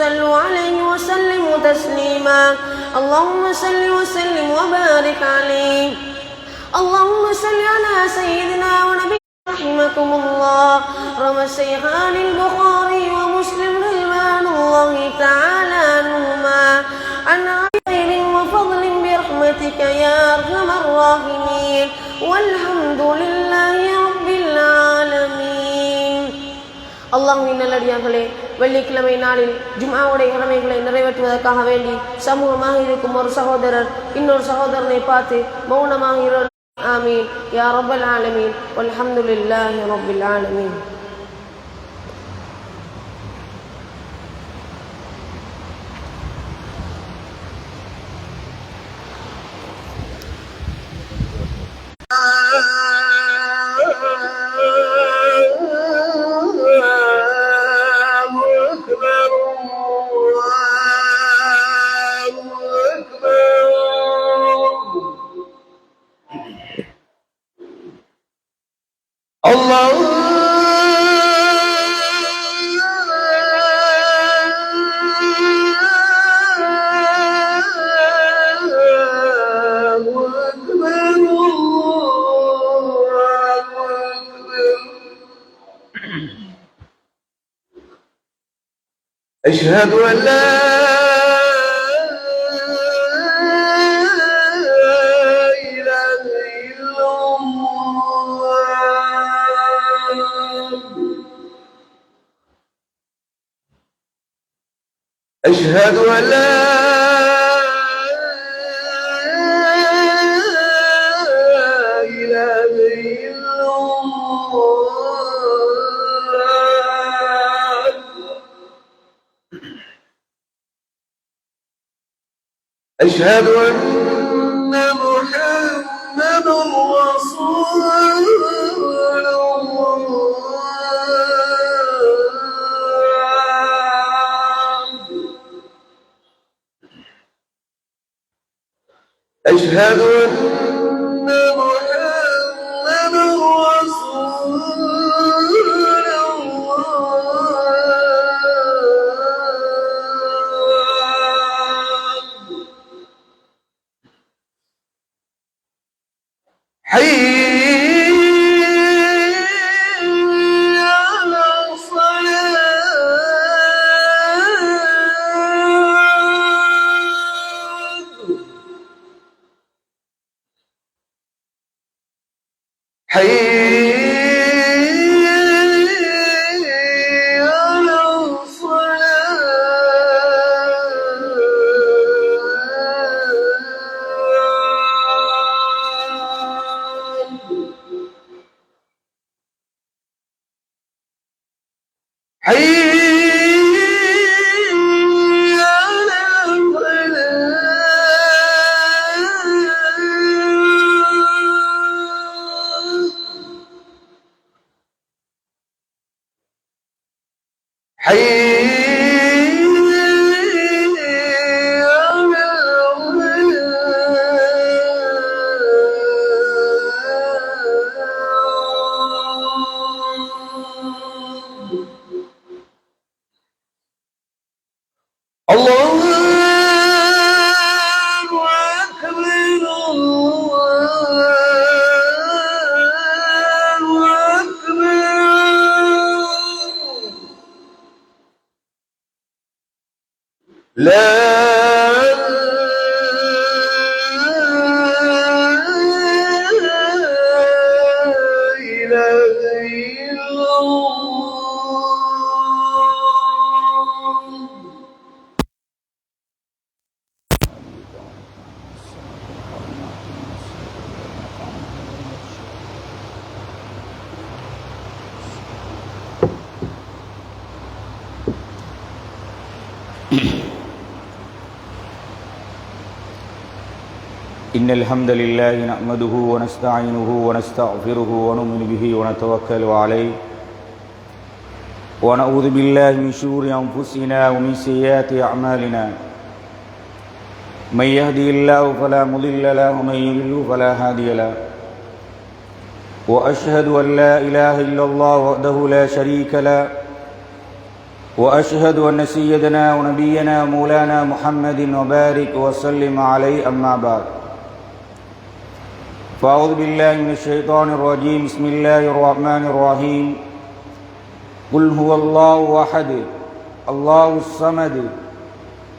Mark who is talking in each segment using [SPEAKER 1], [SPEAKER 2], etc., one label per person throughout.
[SPEAKER 1] صلوا عليه وسلموا تسليما. اللهم صل وسلم وبارك عليه. اللهم صل على سيدنا ونبينا رحمكم الله. روى الشيخان البخاري ومسلم رضوان الله تعالى عنهما عن خير وفضل برحمتك يا ارحم الراحمين والحمد لله رب العالمين. அல்லாஹ்வின் நல்லடியார்களே, வெள்ளிக்கிழமை நாளில் ஜும்ஆவுடைய கடமைகளை நிறைவேற்றுவதற்காக வேண்டி சமூகமாக இருக்கும் ஒரு சகோதரர் இன்னொரு சகோதரனை பார்த்து மௌனமாக ஆமீன் யா ரப்பல் ஆலமீன் வல்ஹம்துலில்லாஹி ரப்பில் ஆலமீன்.
[SPEAKER 2] أشهد أن لا إله إلا الله. أشهد أن لا إله إلا الله. أشهد أن محمدا رسول الله. أشهد أن محمدا رسول حي على الصلاة. حي على
[SPEAKER 3] إن الحمد لله نحمده ونستعينه ونستغفره ونؤمن به ونتوكل عليه ونعوذ بالله من شرور أنفسنا ومن سيئات أعمالنا. من يهدي الله فلا مضل له ومن يضلل فلا هادي له. وأشهد أن لا إله إلا الله وحده لا شريك له وأشهد أن سيدنا ونبينا مولانا محمد وبارك وسلم عليه أما بعد فأعوذ بالله من الشيطان الرجيم بسم الله الرحمن الرحيم قل هو الله أحد الله الصمد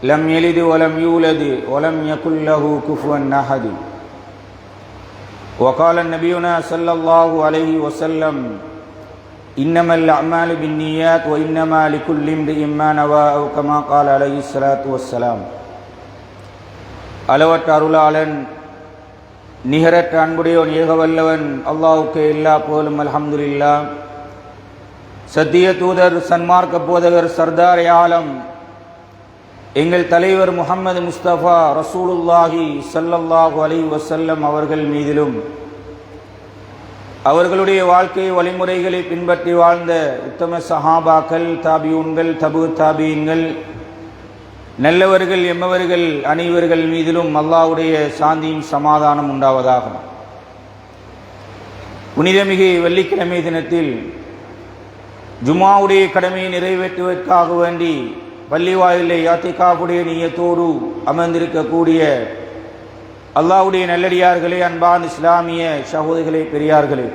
[SPEAKER 3] لم يلد ولم يولد ولم يكن له كفوا أحد وقال النبينا صلى الله عليه وسلم إنما الأعمال بالنيات وإنما لكل امرئ ما نوى أو كما قال عليه الصلاة والسلام அளவற்ற அருளாளன் நிகரற்ற அன்புடையோன் ஏகவல்லவன் அல்லாஹ்வுக்கே எல்லா புகழும் அல்ஹம்துலில்லாஹ். சத்திய தூதர் சன்மார்க்க போதகர் சர்தார் ஆலம் எங்கள் தலைவர் முஹம்மது முஸ்தபா ரசூலுல்லாஹி ஸல்லல்லாஹு அலைஹி வஸல்லம் அவர்கள் மீதிலும் அவர்களுடைய வாழ்க்கை வழிமுறைகளை பின்பற்றி வாழ்ந்த உத்தம சஹாபாக்கள், தாபியூன்கள், தபு தாபீன்கள், நல்லவர்கள் எம்மவர்கள் அனைவர்கள் மீதிலும் அல்லாஹ்வுடைய சாந்தியும் சமாதானம் உண்டாவதாக. புனிதமிகு வெள்ளிக்கிழமை தினத்தில் ஜுமாவுடைய கடமையை நிறைவேற்றுவதற்காக வேண்டி பள்ளிவாயிலே யாத்திகாவுடைய நியத்தோடு அமர்ந்திருக்கக்கூடிய அல்லாஹ்வுடைய நல்லடியார்களே, அன்பான இஸ்லாமிய சகோதரிகளே, பெரியார்களே,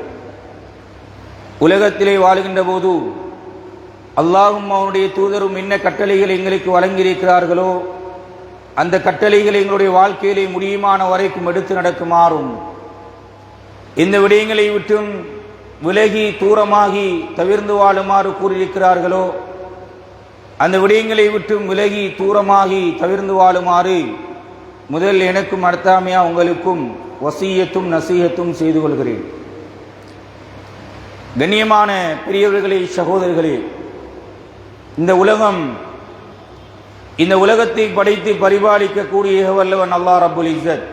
[SPEAKER 3] உலகத்திலே வாழுகின்ற போது அல்லாஹும் அவனுடைய தூதரும் என்ன கட்டளைகளை எங்களுக்கு வழங்கியிருக்கிறார்களோ அந்த கட்டளைகளை எங்களுடைய வாழ்க்கையிலே முடியுமான வரைக்கும் எடுத்து நடக்குமாறும், இந்த விடயங்களை விட்டும் விலகி தூரமாகி தவிர்ந்து வாழுமாறு கூறியிருக்கிறார்களோ அந்த விடயங்களை விட்டும் விலகி தூரமாகி தவிர்ந்து வாழுமாறு முதல் எனக்கும் அடுத்தாமையா உங்களுக்கும் வசியத்தும் நசீகத்தும் செய்து கொள்கிறேன். கண்ணியமான பெரியவர்களே, சகோதரர்களே, இந்த உலகத்தை படைத்து பரிபாலிக்கக்கூடிய வல்லவன் அல்லாஹ் ரப்புல் இஸ்ஸத்.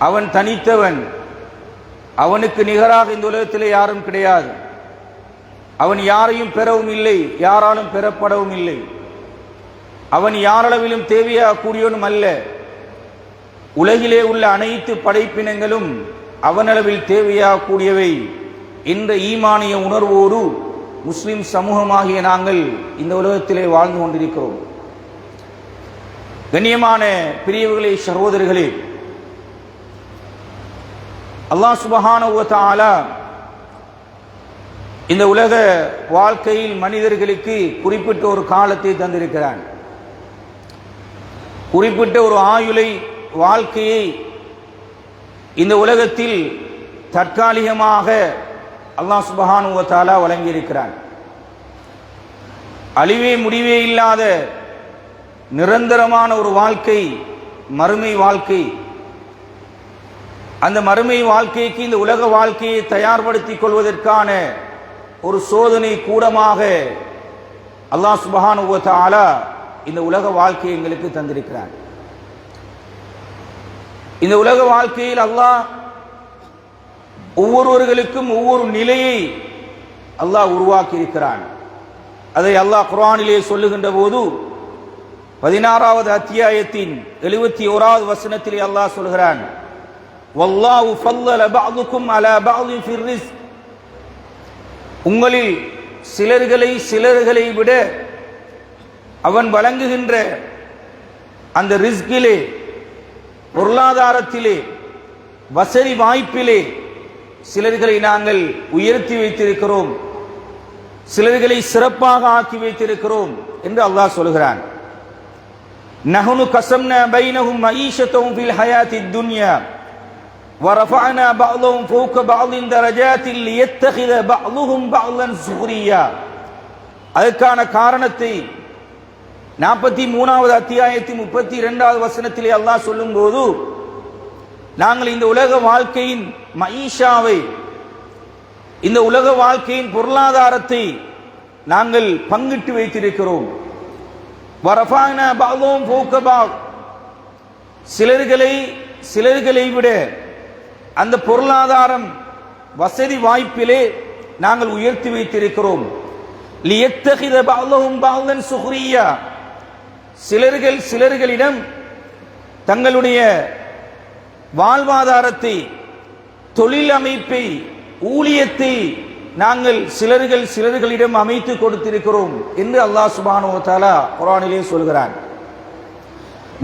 [SPEAKER 3] அவன் தனித்தவன், அவனுக்கு நிகராக இந்த உலகத்திலே யாரும் கிடையாது. அவன் யாரையும் பெறவும் இல்லை, யாராலும் பெறப்படவும் இல்லை. அவன் யாரளவிலும் தேவையாகக்கூடியவனும் அல்ல. உலகிலே உள்ள அனைத்து படைப்பினங்களும் அவனளவில் தேவையாகக்கூடியவை என்ற ஈமானிய உணர்வோடு முஸ்லிம் சமூகமாகிய நாங்கள் இந்த உலகத்திலே வாழ்ந்து கொண்டிருக்கிறோம். கண்ணியமான பெரியவர்களே, சகோதரர்களே, அல்லாஹ் சுப்ஹானஹு வ தஆலா இந்த உலக வாழ்க்கையில் மனிதர்களுக்கு குறிப்பிட்ட ஒரு காலத்தை தந்திருக்கிறான். குறிப்பிட்ட ஒரு ஆயுளை, வாழ்க்கையை இந்த உலகத்தில் தற்காலிகமாக அல்லாஹ் சுப்ஹானஹு வ தஆலா வழங்கியிருக்கிறான். அழிவே முடிவே இல்லாத நிரந்தரமான ஒரு வாழ்க்கை மறுமை வாழ்க்கை. அந்த மறுமை வாழ்க்கைக்கு இந்த உலக வாழ்க்கையை தயார்படுத்திக் கொள்வதற்கான ஒரு சோதனை கூடமாக அல்லாஹ் சுப்ஹானஹு வ தஆலா இந்த உலக வாழ்க்கையை எங்களுக்கு தந்திருக்கிறான். இந்த உலக வாழ்க்கையில் அல்லாஹ் ஒவ்வொருவர்களுக்கும் ஒவ்வொரு நிலையை அல்லாஹ் உருவாக்கி இருக்கிறான். அதை அல்லாஹ் குர்ஆனிலே சொல்லுகின்ற போது 16வது அத்தியாயத்தின் 71வது வசனத்திலே அல்லாஹ் சொல்கிறான், வல்லாஹு ஃபல்லல பஅதுக்கும் அலா பஅதின் ஃபிர் ரிஸ்க். உங்களில் சிலர்களை விட அவன் வழங்குகின்ற அந்த ரிஸ்கிலே, பொருளாதாரத்திலே, வசதி வாய்ப்பிலே சிலர்களை நாங்கள் உயர்த்தி வைத்திருக்கிறோம், சிலர்களை சிறப்பாக ஆக்கி வைத்திருக்கிறோம் என்று அல்லாஹ் சொல்கிறான். நஹ்னு கஸம்னா பைனஹும் மஈஷத்தஹும் ஃபில் ஹயாத்தித் துன்யா வரஃபஅனா பஅதஹும் ஃபௌக பஅதின் தரஜாத்தின் லியத்தகித பஅதுஹும் பஅதன் சுக்ரியா. அதற்கான காரணத்தை 43வது அத்தியாயத்தின் 32வது வசனத்திலே அல்லாஹ் சொல்லும்போது, நாங்கள் இந்த உலக வாழ்க்கையின் மஈஷாவை, இந்த உலக வாழ்க்கையின் பொருளாதாரத்தை நாங்கள் பங்கிட்டு வைத்திருக்கிறோம். வரஃபஅனா பஅதுஹும் ஃபௌக பஅத். சிலர்களை விட அந்த பொருளாதாரம், வசதி வாய்ப்பிலே நாங்கள் உயர்த்தி வைத்திருக்கிறோம். லியத்தகித பஅதுஹும் பஅதன் சுக்ரியா. சிலர்களிடம் தங்களுடைய வாழ்வாதாரத்தை, தொழில் அமைப்பை, ஊழியத்தை நாங்கள் சிலர்களிடம் அமைத்து கொடுத்திருக்கிறோம் என்று அல்லாஹ் சுப்ஹானஹு வ தஆலா குர்ஆனிலே சொல்கிறான்.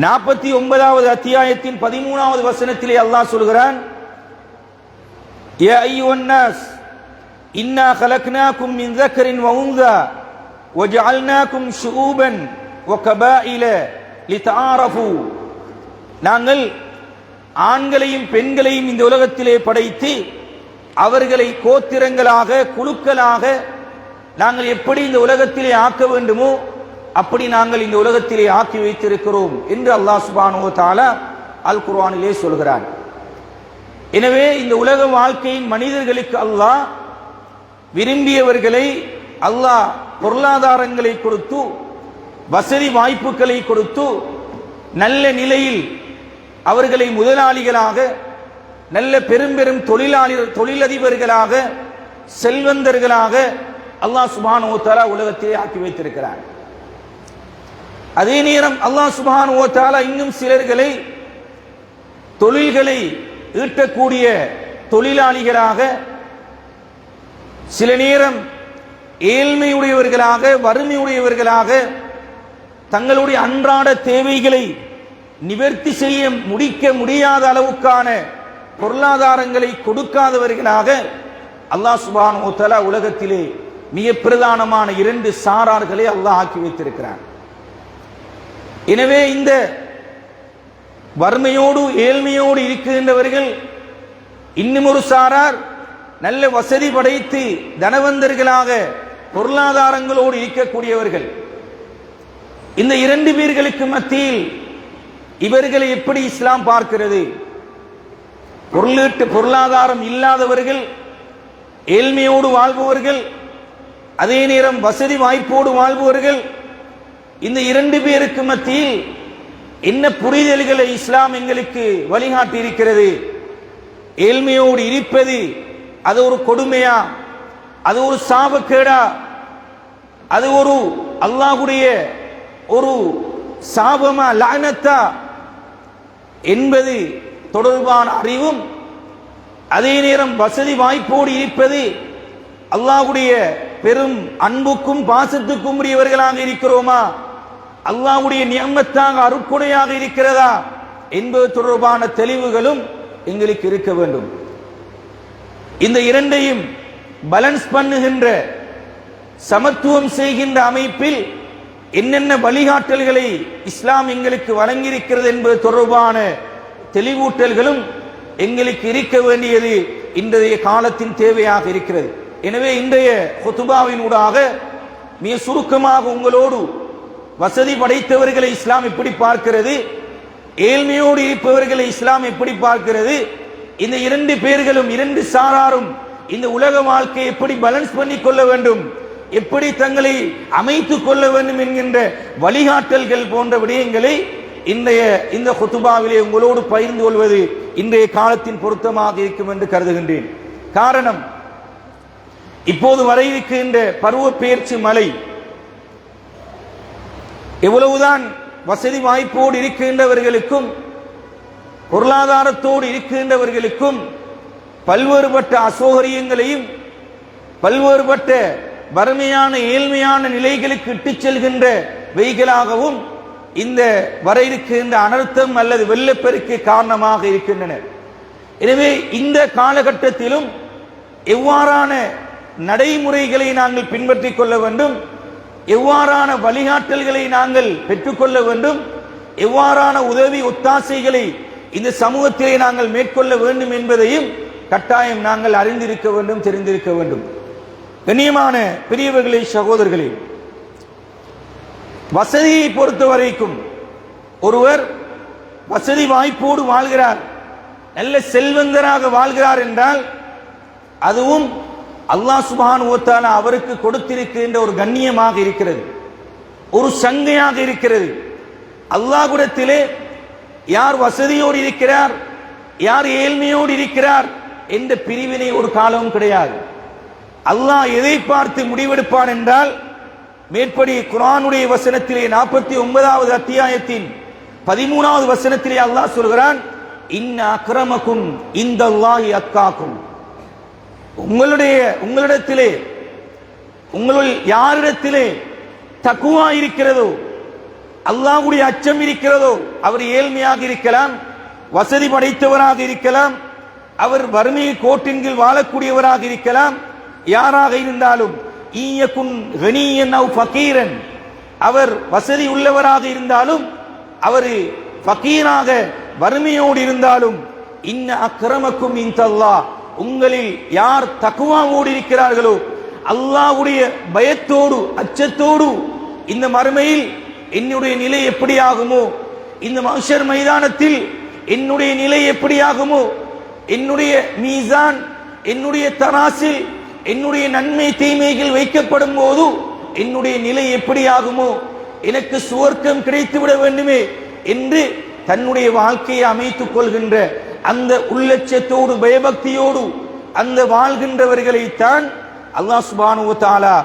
[SPEAKER 3] 49வது அத்தியாயத்தின் 13வது வசனத்திலே அல்லாஹ் சொல்கிறான், யா அய்யுஹன் நாஸ் இன்னா خلقناكم من ذكر وأنثى وجعلناكم شعوبا وقبائل لتعارفوا. நாங்கள் ஆண்களையும் பெண்களையும் இந்த உலகத்திலே படைத்து அவர்களை கோத்திரங்களாக குழுக்களாக நாங்கள் எப்படி இந்த உலகத்திலே ஆக்க வேண்டுமோ அப்படி நாங்கள் இந்த உலகத்திலே ஆக்கி வைத்திருக்கிறோம் என்று அல்லாஹ் சுப்ஹானஹு வ தஆலா அல் குர்ஆனிலே சொல்கிறான். எனவே இந்த உலக வாழ்க்கையின் மனிதர்களுக்கு அல்லாஹ் விரும்பியவர்களை அல்லாஹ் பொருளாதாரங்களை கொடுத்து வசதி வாய்ப்புகளை கொடுத்து நல்ல நிலையில் அவர்களை முதலாளிகளாக நல்ல பெரும் தொழிலதிபர்களாக செல்வந்தர்களாக அல்லாஹ் சுப்ஹானஹு வ தஆலா உலகத்திலே ஆக்கி வைத்திருக்கிறார். அதே நேரம் அல்லாஹ் சுப்ஹானஹு வ தஆலா இன்னும் சிலர்களை தொழில்களை ஈட்டக்கூடிய தொழிலாளிகளாக, சில நேரம் ஏழ்மையுடையவர்களாக வறுமையுடையவர்களாக தங்களுடைய அன்றாட தேவைகளை நிவர்த்தி செய்ய முடிக்க முடியாத அளவுக்கான பொருளாதாரங்களை கொடுக்காதவர்களாக அல்லாஹ் சுப்ஹானஹு வ தஆலா உலகத்திலே மிக பிரதானமான 2 சாரார்களை அல்லாஹ் ஆக்கி வைத்திருக்கிறார். எனவே இந்த வறுமையோடு ஏழ்மையோடு இருக்கின்றவர்கள், இன்னும் ஒரு சாரார் நல்ல வசதி படைத்து தனவந்தர்களாக பொருளாதாரங்களோடு இருக்கக்கூடியவர்கள். இந்த 2 பேர்களுக்கு மத்தியில் இவர்களை எப்படி இஸ்லாம் பார்க்கிறது? பொருளாதாரம் இல்லாதவர்கள், ஏழ்மையோடு வாழ்பவர்கள், அதே நேரம் வசதி வாய்ப்போடு வாழ்பவர்கள், இந்த 2 பேருக்கு மத்தியில் என்ன புரிதல்களை இஸ்லாம் எங்களுக்கு வழிகாட்டி இருக்கிறது? ஏழ்மையோடு இருப்பது அது ஒரு கொடுமையா? அது ஒரு சாபக்கேடா? அது ஒரு அல்லாஹ்வுடைய ஒரு சாபமா லஅனத்தா என்பது தொடர்பான அறிவும், அதே நேரம் வசதி வாய்ப்போடு இருப்பது அல்லாஹ்வுடைய பெரும் அன்புக்கும் பாசத்துக்கும் உரியவர்களாக இருக்கிறோமா, அல்லாஹ்வுடைய நியமத்தாக அருட்கொடையாக இருக்கிறதா என்பது தொடர்பான தெளிவுகளும் எங்களுக்கு இருக்க வேண்டும். இந்த 2ஐயும் பேலன்ஸ் பண்ணுகின்ற, சமத்துவம் செய்கின்ற அமைப்பில் என்னென்ன வழிகாட்டல்களை இஸ்லாம் எங்களுக்கு வழங்கியிருக்கிறது என்பது தொடர்பான தெளிவூட்டல்களும் எங்களுக்கு இருக்க வேண்டியது இன்றைய காலத்தின் தேவையாக இருக்கிறது. எனவே இன்றைய குதுபாவினூடாக மிக சுருக்கமாக உங்களோடு வசதி படைத்தவர்களை இஸ்லாம் எப்படி பார்க்கிறது, ஏழ்மையோடு இருப்பவர்களை இஸ்லாம் எப்படி பார்க்கிறது, இந்த 2 பேர்களும் 2 சாராரும் இந்த உலக வாழ்க்கையை எப்படி பேலன்ஸ் பண்ணி கொள்ள வேண்டும், எப்படி தங்களை அமைத்துக் கொள்ள வேண்டும் என்கின்ற வழிகாட்டல்கள் போன்ற விடயங்களை இன்றைய இந்த குதுபாவிலே உங்களோடு பகிர்ந்து கொள்வது இன்றைய காலத்தின் பொருத்தமாக இருக்கும் என்று கருதுகின்றேன். காரணம், இப்போது வர இருக்கின்ற பருவ பெயர்ச்சி மழை எவ்வளவுதான் வசதி வாய்ப்போடு இருக்கின்றவர்களுக்கும் பொருளாதாரத்தோடு இருக்கின்றவர்களுக்கும் பல்வேறுபட்ட அசௌகரியங்களையும் பல்வேறுபட்ட வறுமையான ஏழ்மையான நிலைகளுக்கு இட்டுச் செல்கின்ற வெய்களாகவும் இந்த வர இருக்கின்ற அனர்த்தம் அல்லது வெள்ளப்பெருக்கு காரணமாக இருக்கின்றன. எனவே இந்த காலகட்டத்திலும் எவ்வாறான நடைமுறைகளை நாங்கள் பின்பற்றிக் கொள்ள வேண்டும், எவ்வாறான வழிகாட்டல்களை நாங்கள் பெற்றுக்கொள்ள வேண்டும், எவ்வாறான உதவி ஒத்தாசைகளை இந்த சமூகத்திலே நாங்கள் மேற்கொள்ள வேண்டும் என்பதையும் கட்டாயம் நாங்கள் அறிந்திருக்க வேண்டும், தெரிந்திருக்க வேண்டும். கண்ணியமான பெரியவர்களே, சகோதரர்களே, வசதியை பொறுத்த வரைக்கும் ஒருவர் வசதி வாய்ப்போடு வாழ்கிறார், நல்ல செல்வந்தராக வாழ்கிறார் என்றால் அதுவும் அல்லாஹ் சுப்ஹானஹு வ தஆலா அவருக்கு கொடுத்திருக்கின்ற ஒரு கண்ணியமாக இருக்கிறது, ஒரு சங்கையாக இருக்கிறது. அல்லாஹ்விடத்திலே யார் வசதியோடு இருக்கிறார், யார் ஏழ்மையோடு இருக்கிறார் என்ற பிரிவினை ஒரு காலமும் கிடையாது. அல்லாஹ் எதை பார்த்து முடிவெடுப்பான் என்றால், மேற்படி குர்ஆனுடைய வசனத்திலே 49வது அத்தியாயத்தின் 13வது வசனத்திலே அல்லாஹ் சொல்கிறான், இன்ன அக்ரமக்கும் இந்தல்லாஹி அத்காக்கும். உங்களிடத்திலே உங்களுள் யாரிடத்திலே தக்குவா இருக்கிறதோ, அல்லாஹ்வுடைய அச்சம் இருக்கிறதோ, அவர் ஏழ்மையாக இருக்கலாம், வசதி படைத்தவராக இருக்கலாம், அவர் வறுமை கோட்டின் கீழ் வாழக்கூடியவராக இருக்கலாம், யாராக இருந்தாலும் ஈயகுன் கனியன் அவ் ஃபகீரன், அவர் வசதி உள்ளவராக இருந்தாலும் அவர் ஃபகீராக வறுமையோடு இருந்தாலும், இன்ன அக்ரமக்கும் இன்தல்லாஹ், உங்களில் யார் தக்வாவோடு இருக்கிறார்களோ, அல்லாஹ்வுடைய பயத்தோடு அச்சத்தோடு, இந்த மறுமையில் என்னுடைய நிலை எப்படி ஆகுமோ, இந்த மஹ்ஷர் மைதானத்தில் என்னுடைய நிலை எப்படி ஆகுமோ, என்னுடைய மீசான், என்னுடைய தராசில் என்னுடைய நன்மை தீமைகள் வைக்கப்படும் போது என்னுடைய நிலை எப்படி ஆகுமோ, எனக்கு சுவர்க்கம் கிடைத்துவிட வேண்டுமே என்று தன்னுடைய வாழ்க்கையை அமைத்துக் கொள்கின்ற அந்த உள்ளட்சத்தோடு பயபக்தியோடு அந்த வாழ்கின்றவர்களைத்தான் அல்லாஹ் சுப்ஹானஹு வ தஆலா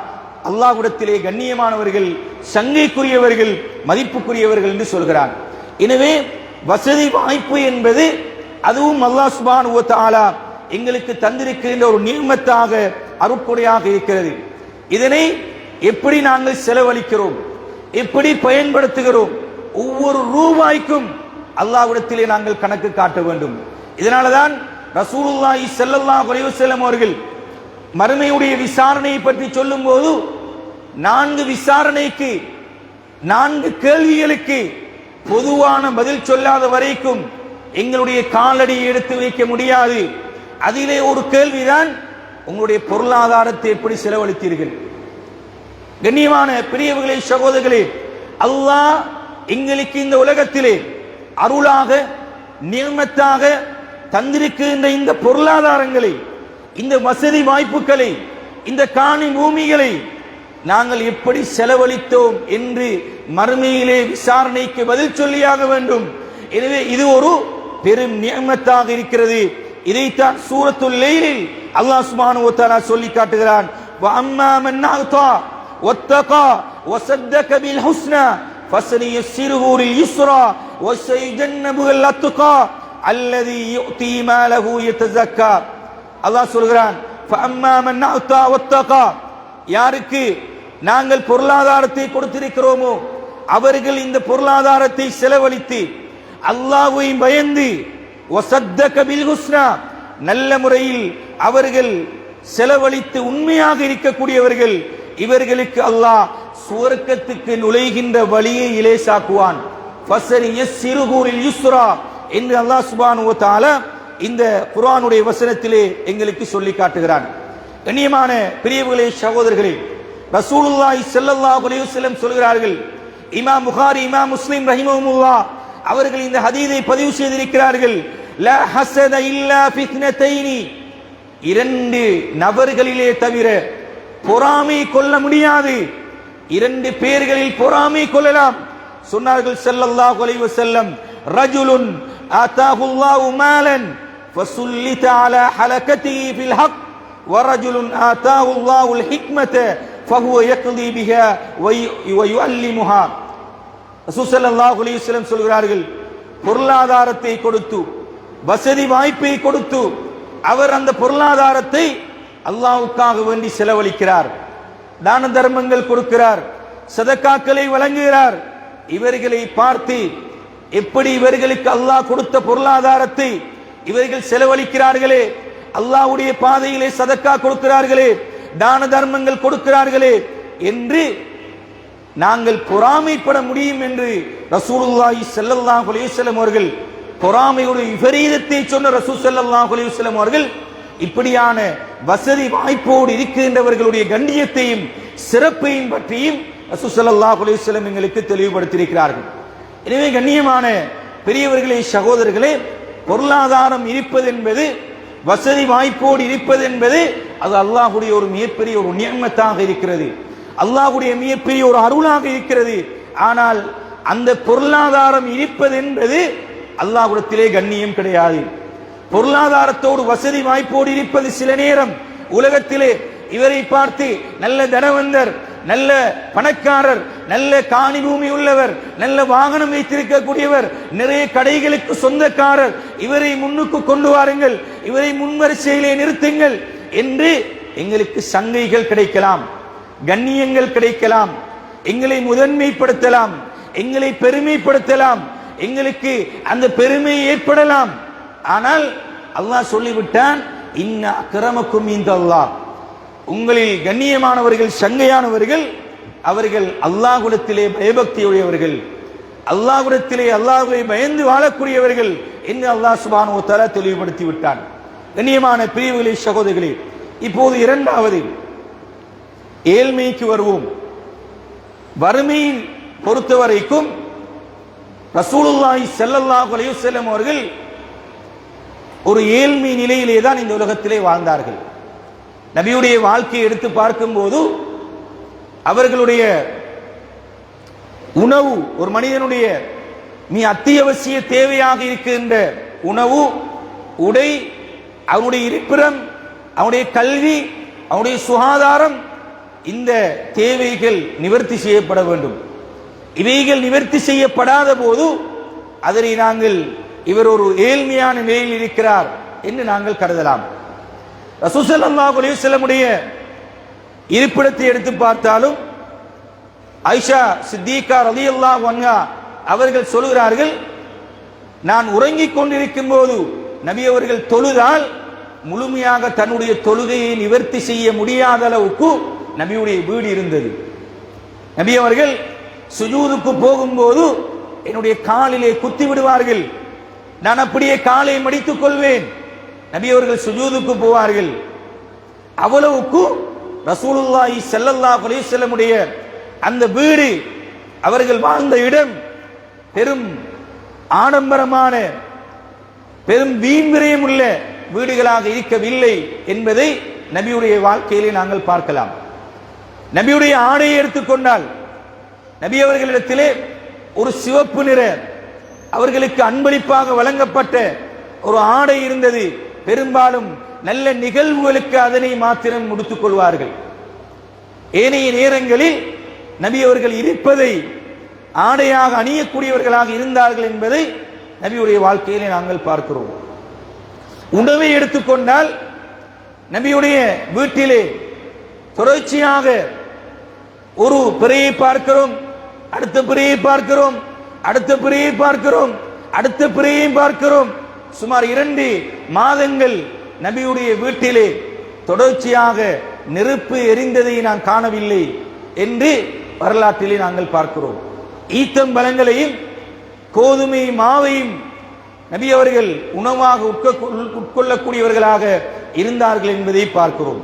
[SPEAKER 3] அல்லாஹ்விடத்திலே கண்ணியமானவர்கள், சங்கைக்குரியவர்கள், மதிப்புக்குரியவர்கள் என்று சொல்கிறான். எனவே வசதி வாய்ப்பு என்பது அதுவும் அல்லாஹ் சுப்ஹானஹு வ தஆலா எங்களுக்கு தந்திருக்கின்ற ஒரு நியமத்தாக, அருட்கொடையாக இருக்கிறது. இதனை எப்படி நாங்கள் செலவழிக்கிறோம், எப்படி பயன்படுத்துகிறோம், ஒவ்வொரு ரூபாய்க்கும் அல்லாஹ்விடத்திலே நாங்கள் கணக்கு காட்ட வேண்டும். இதனால்தான் ரசூலுல்லாஹி ஸல்லல்லாஹு அலைஹி வஸல்லம் அவர்கள் மறுமையுடைய விசாரணையை பற்றி சொல்லும் போது 4 விசாரணைக்கு, 4 கேள்விகளுக்கு பொதுவான பதில் சொல்லாத வரைக்கும் எங்களுடைய காலடியை எடுத்து வைக்க முடியாது. அதிலே ஒரு கேள்விதான், உங்களுடைய பொருளாதாரத்தை எப்படி செலவழித்தீர்கள்? கண்ணியமான பெரியவர்களே, சகோதரர்களே, அல்லாஹ் எங்களுக்கு இந்த உலகத்திலே அருளாக நியமத்தாக தந்திருக்கின்ற இந்த பொருளாதாரங்களை, இந்த வசதி வாய்ப்புகளை, இந்த காணி பூமிகளை நாங்கள் எப்படி செலவழித்தோம் என்று மறுமையிலே விசாரணைக்கு பதில் சொல்லியாக வேண்டும். எனவே இது ஒரு பெரும் நியமத்தாக இருக்கிறது. இதைத்தான் சூரத்துல் லைலில் அல்லாஹ் சுப்ஹானஹு வ தஆலா சொல்லி காட்டுகிறான். வ அம்மா மன் அஅதா வத்தகா வஸத்தக பில் ஹுஸ்னா ஃபஸனுயஸ்ஸிருஹு லில் யுஸ்ரா வஸயஜன்னபுல் அத்கா அல்லதி யுதி மாலஹு யதஸக்கா. அல்லாஹ் சொல்கிறான், ஃப அம்மா மன் அஅதா வத்தகா, யாருக்கு நாங்கள் பொருளாதாரத்தை கொடுத்திருக்கிறோமோ அவர்கள் இந்த பொருளாதாரத்தை செலவழித்து அல்லாஹ்வை பயந்து, வஸத்தக பில் ஹுஸ்னா, நல்ல முறையில் அவர்கள் செலவழித்து உண்மையாக இருக்கக்கூடியவர்கள், இவர்களுக்கு அல்லாஹ் சுவர்க்கத்துக்கு நுழைகின்ற வழியை இலேசாக்குவான். ஃபஸனுயஸ்ஸிருஹு லில் யுஸ்ரா என்று அல்லாஹ் சுப்ஹானஹு வ தஆலா இந்த குர்ஆனுடைய வசனத்திலே எங்களுக்கு சொல்லி காட்டுகிறான். கண்ணியமான பெரியவர்களே, சகோதரர்களே, ரசூலுல்லாஹி ஸல்லல்லாஹு அலைஹி வஸல்லம் சொல்கிறார்கள், இமாம் புகாரி, இமாம் முஸ்லிம் ரஹிமஹுல்லாஹ் அவர்கள் இந்த ஹதீஸை பதிவு செய்திருக்கிறார்கள். லா ஹஸத இல்லா ஃபித்னதைனி, 2 நபர்களிலே தவிர பொறாமை கொள்ள முடியாது. 2 பேர்களில் பொறாமை கொள்ளலாம். சொன்னார்கள் ஸல்லல்லாஹு அலைஹி வஸல்லம், ரஜுலுன் ஆதாஹுல்லாஹு மாலன் ஃபசுல்லித அலா ஹலகதிஹி ஃபில் ஹக் வரஜுலுன் ஆதாஹுல்லாஹுல் ஹிக்மத ஃபஹுவ யக்தி பிஹா வ யுஅல்லிமுஹா. ரசூல் ஸல்லல்லாஹு அலைஹி வஸல்லம் சொல்கிறார்கள், பொருளாதாரத்தை கொடுத்து, வசதி வாய்ப்பை கொடுத்து அவர் அந்த பொருளாதாரத்தை அல்லாஹ்வுக்காக வேண்டி செலவழிக்கிறார், தான தர்மங்கள் கொடுக்கிறார், சதக்காக்களை வழங்குகிறார். இவர்களை பார்த்து எப்படி இவர்களுக்கு அல்லாஹ் கொடுத்த பொருளாதாரத்தை இவர்கள் செலவழிக்கிறார்களே, அல்லாஹ்வுடைய பாதையிலே சதக்கா கொடுக்கிறார்களே, தான தர்மங்கள் கொடுக்கிறார்களே என்று நாங்கள் பொறாமைப்பட முடியும் என்று ரசூலுல்லாஹி ஸல்லல்லாஹு அலைஹி வஸல்லம் அவர்கள், பொறாமையோட விபரீதத்தை சொன்ன ரசூல் ஸல்லல்லாஹு அலைஹி வஸல்லம் அவர்கள் இப்படியான வசதி வாய்ப்போடு இருக்கின்றவர்களுடைய கண்ணியத்தையும் சிறப்பையும் பற்றியும் ரசூல் ஸல்லல்லாஹு அலைஹி வஸல்லம் எங்களுக்கு தெளிவுபடுத்தியிருக்கிறார்கள். எனவே கண்ணியமான பெரியவர்களே, சகோதரர்களே, பொருளாதாரம் இருப்பது என்பது, வசதி வாய்ப்போடு இருப்பது என்பது அது அல்லாஹ்வுடைய ஒரு மிகப்பெரிய ஒரு நியமத்தாக இருக்கிறது, அல்லாஹ்வுடைய மிகப்பெரிய ஒரு அருளாக இருக்கிறது. ஆனால் அந்த பொருளாதாரம் இருப்பது என்பது அல்லாஹ்விடத்திலே கண்ணியம் கிடையாது. பொருளாதாரத்தோடு வசதி வாய்ப்போடு இருப்பது சில நேரம் உலகத்திலே இவரை பார்த்து நல்ல தனவந்தர், நல்ல பணக்காரர், நல்ல காணி பூமி உள்ளவர், நல்ல வாகனம் வைத்திருக்கக்கூடியவர், நிறைய கடைகளுக்கு சொந்தக்காரர், இவரை முன்னுக்கு கொண்டு வாருங்கள், இவரை முன்வரிசையிலே நிறுத்துங்கள் என்று எங்களுக்கு சங்கைகள் கிடைக்கலாம், கண்ணியங்கள் கிடைக்கலாம், எங்களை முதன்மைப்படுத்தலாம், எங்களை பெருமைப்படுத்தலாம், எங்களுக்கு அந்த பெருமை ஏற்படலாம். ஆனால் அல்லாஹ் சொல்லிவிட்டான், இன்ன அக்ரமக்கும் இன்தல்லாஹ், உங்களில் கண்ணியமானவர்கள், சங்கையானவர்கள் அவர்கள் அல்லாஹ்விடத்திலே பயபக்தியுடையவர்கள், அல்லாஹ்விடத்திலே அல்லாஹ்வை பயந்து வாழக்கூடியவர்கள் என்று அல்லாஹ் சுப்ஹானஹு வ தஆலா தெளிவுபடுத்தி விட்டான். கண்ணியமான பிரிவுகளே, சகோதரர்களே, இப்போது இரண்டாவது ஏழ்மைக்கு வருவோம். வறுமையை பொறுத்தவரைக்கும் ரசூலுல்லாஹி ஸல்லல்லாஹு அலைஹி வஸல்லம் அவர்கள் ஒரு ஏழ்மை நிலையிலே தான் இந்த உலகத்திலே வாழ்ந்தார்கள். நபியுடைய வாழ்க்கையை எடுத்து பார்க்கும்போது அவர்களுடைய உணவு, ஒரு மனிதனுடைய மிக அத்தியாவசிய தேவையாக இருக்கின்ற உணவு, உடை, அவனுடைய இருப்பிடம், அவனுடைய கல்வி, அவனுடைய சுகாதாரம், இந்த தேவைகள் நிவர்த்தி செய்யப்பட வேண்டும். இவைகள் நிவர்த்தி செய்யப்படாத போது அதனை நாங்கள் இவர் ஒரு ஏழ்மையான நிலையில் இருக்கிறார் என்று நாங்கள் கருதலாம். ரசூல் ஸல்லல்லாஹு அலைஹி வஸல்லமுடைய இருப்பிடத்தை எடுத்து பார்த்தாலும் ஆயிஷா சித்திகா ரலியல்லாஹு அன்ஹா அவர்கள் சொல்கிறார்கள், நான் உறங்கிக் கொண்டிருக்கும் போது நபி அவர்கள் தொழுதால் முழுமையாக தன்னுடைய தொழுகையை நிவர்த்தி செய்ய முடியாத அளவுக்கு நபியுடைய வீடு இருந்தது. நபி அவர்கள் சுஜூதுக்கு போகும்போது என்னுடைய காலிலே குத்தி விடுவார்கள், நான் அப்படியே காலை மடித்துக் கொள்வேன். நபி அவர்கள் சுஜூதுக்கு போவார்கள். அவ்வளவுக்கு ரசூலுல்லாஹி ஸல்லல்லாஹு அலைஹி வஸல்லமுடைய அந்த வீடு, அவர்கள் வாழ்ந்த இடம் பெரும் ஆடம்பரமான, பெரும் வீண் விரயம் உள்ள வீடுகளாக இருக்கவில்லை என்பதை நபியுடைய வாழ்க்கையிலே நாங்கள் பார்க்கலாம். நபியுடைய ஆடையை எடுத்துக்கொண்டால் நபி அவர்களிடத்திலே ஒரு சிவப்பு நிற அவர்களுக்கு அன்பளிப்பாக வழங்கப்பட்ட ஒரு ஆடை இருந்தது. பெரும்பாலும் நல்ல நிகழ்வுகளுக்கு அதனை மாத்திரம் முடித்துக் கொள்வார்கள். ஏனைய நேரங்களில் நபி அவர்கள் இருப்பதை ஆடையாக அணியக்கூடியவர்களாக இருந்தார்கள் என்பதை நபியுடைய வாழ்க்கையிலே நாங்கள் பார்க்கிறோம். உணவை எடுத்துக்கொண்டால் நபியுடைய வீட்டிலே தொடர்ச்சியாக ஒரு பிறையை பார்க்கிறோம், அடுத்த பிறையை பார்க்கிறோம், அடுத்த பிறையை பார்க்கிறோம், அடுத்த பிறையை பார்க்கிறோம். சுமார் 2 மாதங்கள் நபியுடைய வீட்டிலே தொடர்ச்சியாக நெருப்பு எரிந்ததை நான் காணவில்லை என்று வரலாற்றிலே நாங்கள் பார்க்கிறோம். ஈத்தம்பழங்களையும் கோதுமை மாவையும் நபி அவர்கள் உணவாக உட்கொள்ளக்கூடியவர்களாக இருந்தார்கள் என்பதை பார்க்கிறோம்.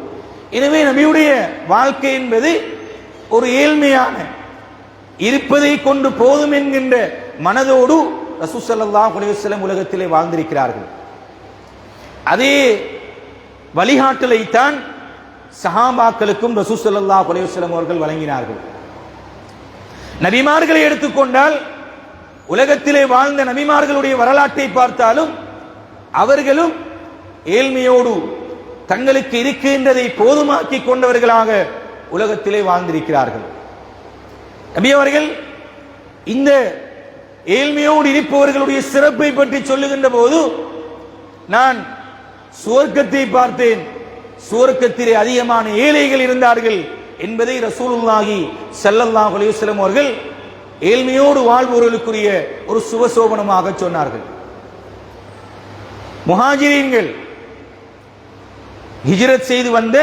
[SPEAKER 3] எனவே நபியுடைய வாழ்க்கை என்பது ஒரு ஏழ்மையான, இருப்பதை கொண்டு போதும் என்கின்ற மனதோடு ரசூல் ஸல்லல்லாஹு அலைஹி வஸல்லம் உலகத்திலே வாழ்ந்திருக்கிறார்கள். அதே வழிகாட்டலைத்தான் சஹாபாக்களுக்கும் ரசூல் ஸல்லல்லாஹு அலைஹி வஸல்லம் அவர்கள் வழங்கினார்கள். நபிமார்களை எடுத்துக்கொண்டால் உலகத்திலே வாழ்ந்த நபிமார்களுடைய வரலாற்றை பார்த்தாலும் அவர்களும் ஏழ்மையோடு தங்களுக்கு இருக்கின்றதை போதுமாக்கி கொண்டவர்களாக உலகத்திலே வாழ்ந்திருக்கிறார்கள். நபி அவர்கள் இந்த ஏழ்மையோடு இருப்பவர்களுடைய சிறப்பை பற்றி சொல்லுகின்ற போது, நான் சுவர்க்கத்தை பார்த்தேன், சுவர்க்கத்திலே அதிகமான ஏழைகள் இருந்தார்கள் என்பதை ரசூலுல்லாஹி ஸல்லல்லாஹு அலைஹி வஸல்லம் அவர்கள் ஏழ்மையோடு வாழ்பவர்களுக்குரிய ஒரு சுபசோபனமாக சொன்னார்கள். முஹாஜிரீன்கள் ஹிஜ்ரத் செய்து வந்த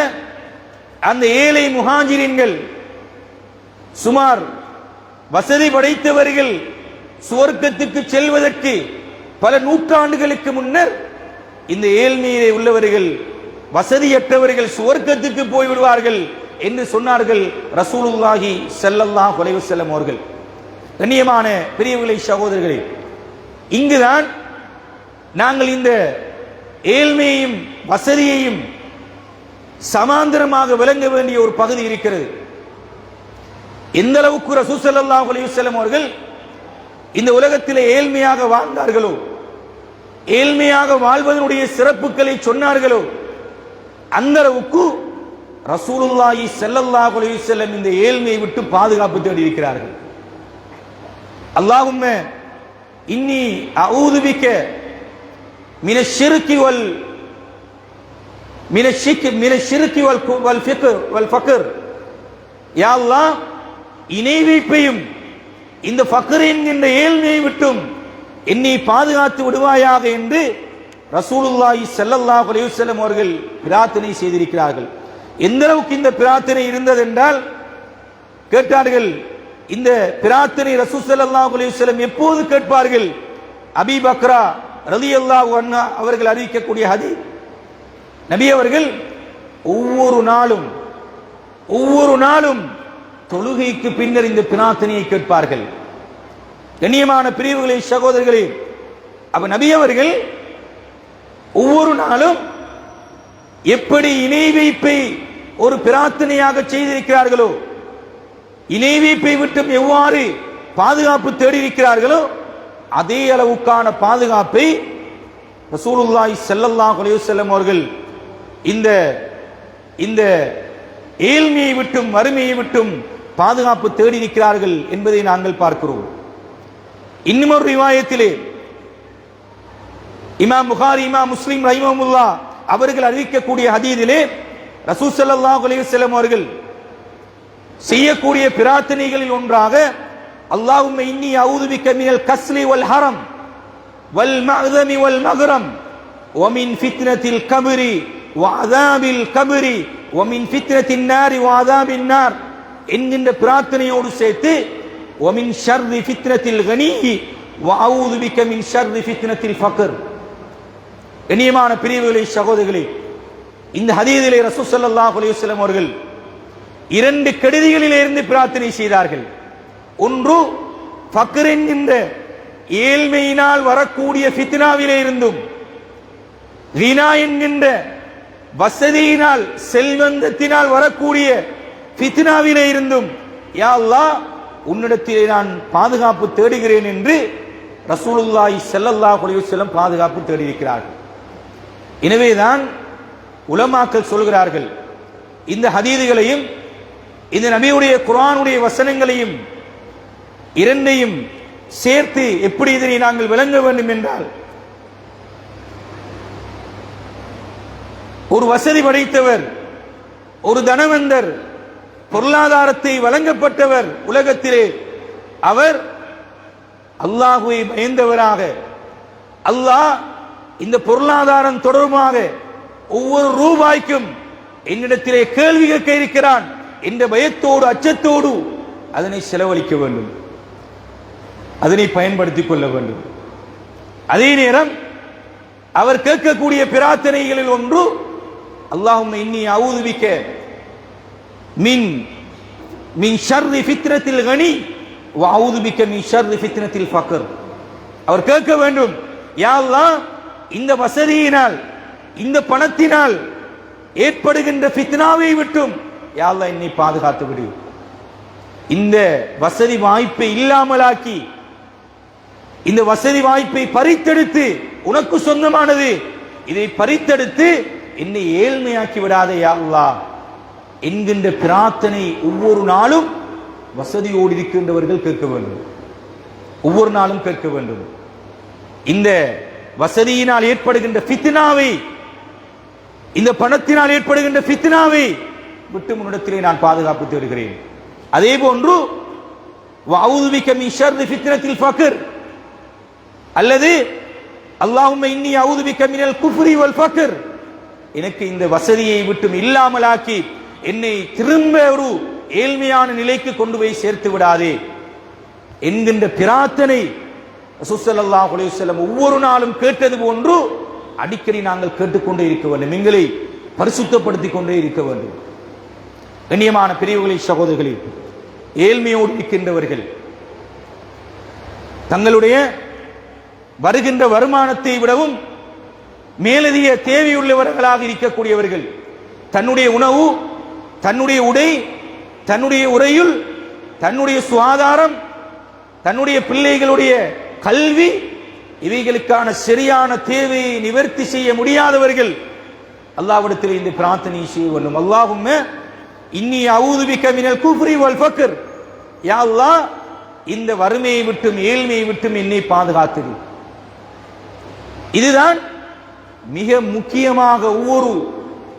[SPEAKER 3] அந்த ஏழை முஹாஜிரீன்கள், சுமார் வசதி படைத்தவர்கள் சுவர்க்கத்துக்கு செல்வதற்கு பல நூற்றாண்டுகளுக்கு முன்னர் இந்த ஏழ்மையிலே உள்ளவர்கள், வசதியற்றவர்கள் சுவர்க்கத்துக்கு போய்விடுவார்கள் என்று சொன்னார்கள் ரசூலுல்லாஹி ஸல்லல்லாஹு அலைஹி வஸல்லம் அவர்கள். கண்ணியமான பெரியவர்களே, சகோதரர்களே, இங்குதான் நாங்கள் இந்த ஏழ்மையையும் வசதியையும் சமாந்தரமாக விளங்க வேண்டிய ஒரு பகுதி இருக்கிறது. எந்த அளவுக்கு ரசூல் ஸல்லல்லாஹு அலைஹி வஸல்லம் அவர்கள் இந்த உலகத்திலே ஏழ்மையாக வாழ்ந்தார்களோ, ஏழ்மையாக வாழ்வதனுடைய சிறப்புகளை சொன்னார்களோ, அந்த அளவுக்கு ரசூலுல்லாஹி ஸல்லல்லாஹு அலைஹி வஸல்லம் இந்த ஏழ்மையை விட்டு பாதுகாப்பு தேடி இருக்கிறார்கள். அல்லாஹும்ம இன்னி அஊது பிக்க மினஷ் ஷிர்கி வல் மின ஷிர்கி வல் ஃபக்ர். யா அல்லாஹ், இணை வைப்பையும் இந்த ஃபக்ர் என்கின்ற ஏழ்மையை விட்டும் என்னை பாதுகாத்து விடுவாயாக என்று ரசூலுல்லாஹி ஸல்லல்லாஹு அலைஹி வஸல்லம் அவர்கள் பிரார்த்தனை செய்திருக்கிறார்கள். எந்த அளவுக்கு இந்த பிரார்த்தனை இருந்தது என்றால், கேட்டார்கள், இந்த பிரார்த்தனை ரசூல் ஸல்லல்லாஹு அலைஹி வஸல்லம் எப்போது கேட்பார்கள்? அபீ பக்ரா ரலியல்லாஹு அன்ஹு அவர்கள் அறிவிக்கக்கூடிய ஹதீஸ், நபி அவர்கள் ஒவ்வொரு நாளும் தொழுகைக்கு பின்னர் இந்த பிரார்த்தனையை கேட்பார்கள். கண்ணியமான பிரிவுகளே, சகோதரர்களே, அப்ப நபி அவர்கள் ஒவ்வொரு நாளும் எப்படி இணை வைப்பை ஒரு பிரார்த்தனையாக செய்திருக்கிறார்களோ, இணை வைப்பை விட்டும் எவ்வாறு பாதுகாப்பு தேடியிருக்கிறார்களோ, அதே அளவுக்கான பாதுகாப்பை ரசூலுல்லாஹி ஸல்லல்லாஹு அலைஹி வஸல்லம் அவர்கள் இந்த ஏழ்மையை விட்டும் வறுமையை விட்டும் பாதுகாப்பு தேடியிருக்கிறார்கள் என்பதை நாங்கள் பார்க்கிறோம். இன்னும் ஒரு ரிவாயத்திலே இமாம் புகாரி, இமாம் முஸ்லிம் ரஹிமஹுல்லாஹ் அவர்கள் அறிவிக்கக்கூடிய ஹதீஸிலே ரசூல் ஸல்லல்லாஹு அலைஹி வஸல்லம் அவர்கள் செய்யக்கூடிய பிரார்த்தனைகளில் ஒன்றாக, அல்லாஹும்ம இன்னி அஊது பிக்க மினல் கஸ்லி வல் ஹரம் வல் மஅதமி வல் மக்ரம் வ மின் ஃபித்னத்தில் கப்ரி வ அஸாபில் கப்ரி வ மின் ஃபித்னத்தின் நாரி வ அஸாபின் நார் என்கின்ற பிரார்த்தனையோடு சேர்த்து வ மின் ஷர்ரி ஃபித்னத்தில் கனி வ அஊது பிக்க மின் ஷர்ரி ஃபித்னத்தில் ஃபக்ர். கண்ணியமான பிரிவுகளே, சகோதரர்களே, இந்த ஹதீஸிலே ரசூல் ஸல்லல்லாஹு அலைஹி வஸல்லம் அவர்கள் இரண்டு கெடுதிகளில் இருந்து பிரார்த்தனை செய்தார்கள். ஒன்று ஃபக்ர் என்கின்ற ஏழ்மையினால் வரக்கூடிய ஃபித்னாவிலே இருந்தும், கினா என்கின்ற வசதியினால் செல்வந்தத்தினால் வரக்கூடிய ஃபித்னாவிலே இருந்தும் யா அல்லாஹ் உன்னிடத்திலே நான் பாதுகாப்பு தேடுகிறேன் என்று ரசூலுல்லாஹி ஸல்லல்லாஹு அலைஹி வஸல்லம் பாதுகாப்பு தேடியிருக்கிறார்கள். எனவேதான் உலமாக்கள் சொல்கிறார்கள், இந்த ஹதீதுகளையும் இந்த நபியுடைய குர்ஆனுடைய வசனங்களையும் இரண்டையும் சேர்த்து எப்படி இதனை நாங்கள் விளங்க வேண்டும் என்றால், ஒரு வசதி படைத்தவர், ஒரு தனவந்தர், பொருளாதாரத்தை வழங்கப்பட்டவர் உலகத்திலே, அவர் அல்லாஹ்வை பயந்தவராக, அல்லாஹ் இந்த பொருளாதாரம் தொடர்பாக ஒவ்வொரு ரூபாய்க்கும் என்னிடத்திலே கேள்வி கேட்க இருக்கிறான் என்ற பயத்தோடு அச்சத்தோடு அதனை செலவழிக்க வேண்டும், அதனை பயன்படுத்திக் கொள்ள வேண்டும். அதே நேரம் அவர் கேட்கக்கூடிய பிரார்த்தனைகளில் ஒன்று, அல்லாஹும்ம இன்னி அஊது பிக்க மின் ஷர்ரி ஃபித்னத்தில் கனி வ அஊது பிக்க மின் ஷர்ரி ஃபித்னத்தில் ஃபக்ர். அவர் கேட்க வேண்டும், யா அல்லாஹ், இந்த வசதியினால் இந்த பணத்தினால் ஏற்படுகின்ற ஃபித்னாவை விட்டும் யா அல்லாஹ் என்னை பாதுகாத்து விடு. இந்த வசதி வாய்ப்பை இல்லாமலாக்கி, இந்த வசதி வாய்ப்பை பறித்தெடுத்து, உனக்கு சொந்தமானது, இதை பறித்தெடுத்து என்னை ஏழ்மையாக்கி விடாதே யா அல்லாஹ் என்கின்ற பிரார்த்தனை ஒவ்வொரு நாளும் வசதியோடு இருக்கின்றவர்கள் கேட்க வேண்டும், ஒவ்வொரு நாளும் கேட்க வேண்டும். இந்த வசதியினால் ஏற்படுகின்ற ஃபித்னாவை, இந்த பணத்தினால் ஏற்படுகின்ற ஃபித்னாவை விட்டு முன்னிடத்திலே நான் பாதுகாப்பு தேடுகிறேன். அதே போன்று வஅஊது பிக மின் ஷர்ரி ஃபித்னத்தில் ஃபக்ர், அல்லது அல்லாஹும்ம இன்னி அஊது பிக மினல் குஃப்ரி வல் ஃபக்ர், எனக்கு இந்த வசதியை விட்டும் இல்லாமலாக்கி என்னை திரும்ப ஒரு ஏழ்மையான நிலைக்கு கொண்டு போய் சேர்த்து விடாதே என்கின்ற பிரார்த்தனை ரசூல் ஸல்லல்லாஹு அலைஹி வஸல்லம் ஒவ்வொரு நாளும் கேட்டது போன்று அடிக்கடி நாங்கள் கேட்டுக்கொண்டே இருக்க வேண்டும், எங்களை பரிசுத்தப்படுத்திக் கொண்டே இருக்க வேண்டும். கண்ணியமான பிரிவுகளை, சகோதரர்களே, ஏழ்மையோடு இருக்கின்றவர்கள் தங்களுடைய வருகின்ற வருமானத்தை விடவும் மேலதிக தேவையுள்ளவர்களாக இருக்கக்கூடியவர்கள் தன்னுடைய உணவு, தன்னுடைய உடை, தன்னுடைய உறையுள், தன்னுடைய சுகாதாரம், தன்னுடைய பிள்ளைகளுடைய கல்வி, இவைகளுக்கான சரியான தேவையை நிவர்த்தி செய்ய முடியாதவர்கள் அல்லாஹ்விடத்தில் இந்த பிரார்த்தனை செய்ய வேண்டும். அல்லாஹும்ம இன்னி அஊது பிக மினல் குஃப்ரி வல் ஃபக்ர், யா அல்லாஹ் இந்த வறுமையை விட்டும் ஏழ்மையை விட்டும் என்னை பாதுகாத்திரு. இதுதான் மிக முக்கியமாக ஒவ்வொரு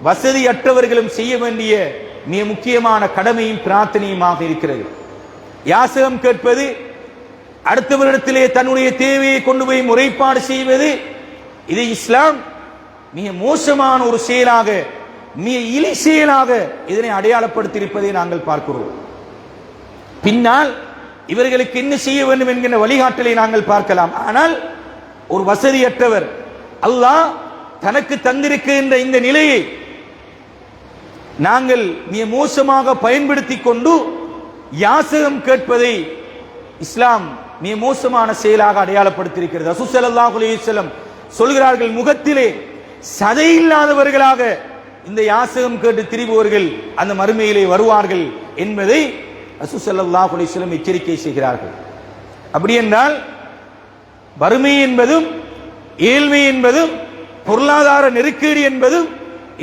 [SPEAKER 3] வசதியற்றவர்களும் செய்ய வேண்டிய மிக முக்கியமான கடமையும் பிரார்த்தனையுமாக இருக்கிறது. யாசகம் கேட்பது, அடுத்தவரிடத்திலே தன்னுடைய தேவையை கொண்டு போய் முறைப்பாடு செய்வது, இது இஸ்லாம் மிக மோசமான ஒரு செயலாக, மிக இழி செயலாக இதனை அடையாளப்படுத்தியிருப்பதை நாங்கள் பார்க்கிறோம். பின்னால் இவர்களுக்கு என்ன செய்ய வேண்டும் என்கின்ற வழிகாட்டலை நாங்கள் பார்க்கலாம். ஆனால் ஒரு வசதியற்றவர் அல்லாஹ் தனக்கு தந்திருக்கின்ற இந்த நிலையை நாங்கள் மிக மோசமாக பயன்படுத்தி கொண்டு யாசகம் கேட்பதை இஸ்லாம் மிக மோசமான செயலாக அடையாளப்படுத்தியிருக்கிறது. ரசூல் ஸல்லல்லாஹு அலைஹி வஸல்லம் சொல்கிறார்கள், முகத்திலே சதை இல்லாதவர்களாக இந்த யாசகம் கேட்டு திரிபவர்கள் அந்த மறுமையிலே வருவார்கள் என்பதை ரசூல் ஸல்லல்லாஹு அலைஹி வஸல்லம் எச்சரிக்கை செய்கிறார்கள். அப்படி என்றால் வறுமை என்பதும் ஏழ்மை என்பதும் பொருளாதார நெருக்கடி என்பதும்